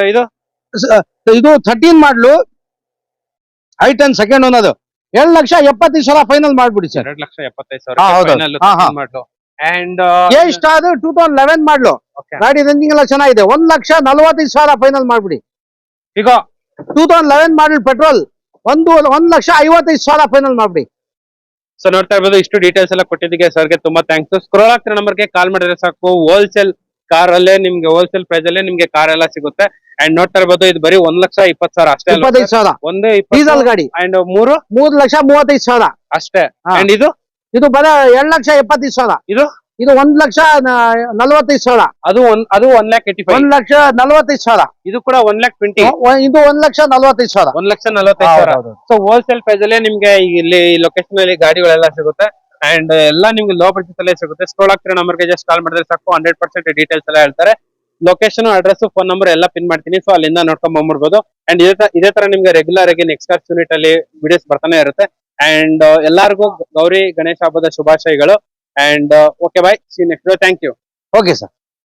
ಇದು 13 ಮಾಡ್ಲು I10 ಸೆಕೆಂಡ್ ಓನರ್ 2,70,000 ಫೈನಲ್ ಮಾಡ್ಬಿಡಿ ಸರ್. 2,75,000 ಅಂಡ್ A ಸ್ಟಾರ್ 2011 ಮಾಡ್ಲು ಗಾಡಿ ರನ್ನಿಂಗ್ ಎಲ್ಲ ಚೆನ್ನಾಗಿದೆ. 1,45,000 ಫೈನಲ್ ಮಾಡ್ಬಿಡಿ. ಈಗ 2011 ಮಾಡಲ್ ಪೆಟ್ರೋಲ್ 1,55,000 ಫೈನಲ್ ಮಾಡ್ಬಿಡಿ. ಸೊ ನೋಡ್ತಾ ಇರ್ಬೋದು ಇಷ್ಟು ಡೀಟೇಲ್ಸ್ ಎಲ್ಲ ಕೊಟ್ಟಿದ್ದಕ್ಕೆ ಸರ್ಗೆ ತುಂಬಾ ಥ್ಯಾಂಕ್ಸ್. ಸ್ಕ್ರೋಲ್ ಆಗ್ತಿರೋ ನಂಬರ್ಗೆ ಕಾಲ್ ಮಾಡಿದ್ರೆ ಸಾಕು, ಹೋಲ್ಸೇಲ್ ಕಾರ್ ಅಲ್ಲೇ ನಿಮ್ಗೆ ಹೋಲ್ಸೇಲ್ ಪ್ರೈಸ್ ಅಲ್ಲೇ ನಿಮ್ಗೆ ಕಾರ್ ಎಲ್ಲ ಸಿಗುತ್ತೆ. ಅಂಡ್ ನೋಡ್ತಾ ಇರ್ಬೋದು ಇದು ಬರೀ 1,20,000 ಅಷ್ಟೇ. 25,000 ಒಂದೇ ಡೀಸೆಲ್ ಗಾಡಿ. ಅಂಡ್ 3,35,000 ಅಷ್ಟೇ. ಹಾ. ಅಂಡ್ ಇದು ಇದು ಬರೀ 2,75,000. ಇದು ಇದು 1,45,000. ಅದು 1,85,000. 1,45,000. ಇದು ಕೂಡ 1,20,000. ಇದು 1,45,000. 1,40,000. ಹೌದು. ಸೊ ಹೋಲ್ಸೇಲ್ ಪ್ರೈಸ್ ಅಲ್ಲೇ ನಿಮ್ಗೆ ಇಲ್ಲಿ ಲೊಕೇಶನ್ ಅಲ್ಲಿ ಗಾಡಿಗಳೆಲ್ಲ ಸಿಗುತ್ತೆ. ಅಂಡ್ ಎಲ್ಲ ನಿಮ್ಗೆ ಲೋ ಬಡ್ಜೆಟ್ ಅಲ್ಲೇ ಸಿಗುತ್ತೆ. ಸ್ಕ್ರೋಲ್ ಆಗ್ತಿರೋ ನಂಬರ್ಗೆ ಜಸ್ಟ್ ಕಾಲ್ ಮಾಡಿದ್ರೆ ಸಾಕು, 100% ಡೀಟೇಲ್ಸ್ ಎಲ್ಲ ಹೇಳ್ತಾರೆ. ಲೊಕೇಶನ್, ಅಡ್ರೆಸ್, ಫೋನ್ ನಂಬರ್ ಎಲ್ಲ ಪಿನ್ ಮಾಡ್ತೀನಿ. ಸೊ ಅಲ್ಲಿಂದ ನೋಡ್ಕೊಂಡ್ ಬಂದ್ಬಿಡ್ಬೋದು. ಅಂಡ್ ಇದೇ ತರ ನಿಮ್ಗೆ ರೆಗ್ಯುಲರ್ ಆಗಿ ನೆಕ್ಸ್ಟ್ ಕಾರ್ಸ್ ಯೂನಿಟ್ ಅಲ್ಲಿ ವಿಡಿಯೋಸ್ ಬರ್ತಾನೆ ಇರುತ್ತೆ. ಅಂಡ್ ಎಲ್ಲರಿಗೂ ಗೌರಿ ಗಣೇಶ ಹಬ್ಬದ ಶುಭಾಶಯಗಳು. And okay bye, see next. Thank you. Okay sir.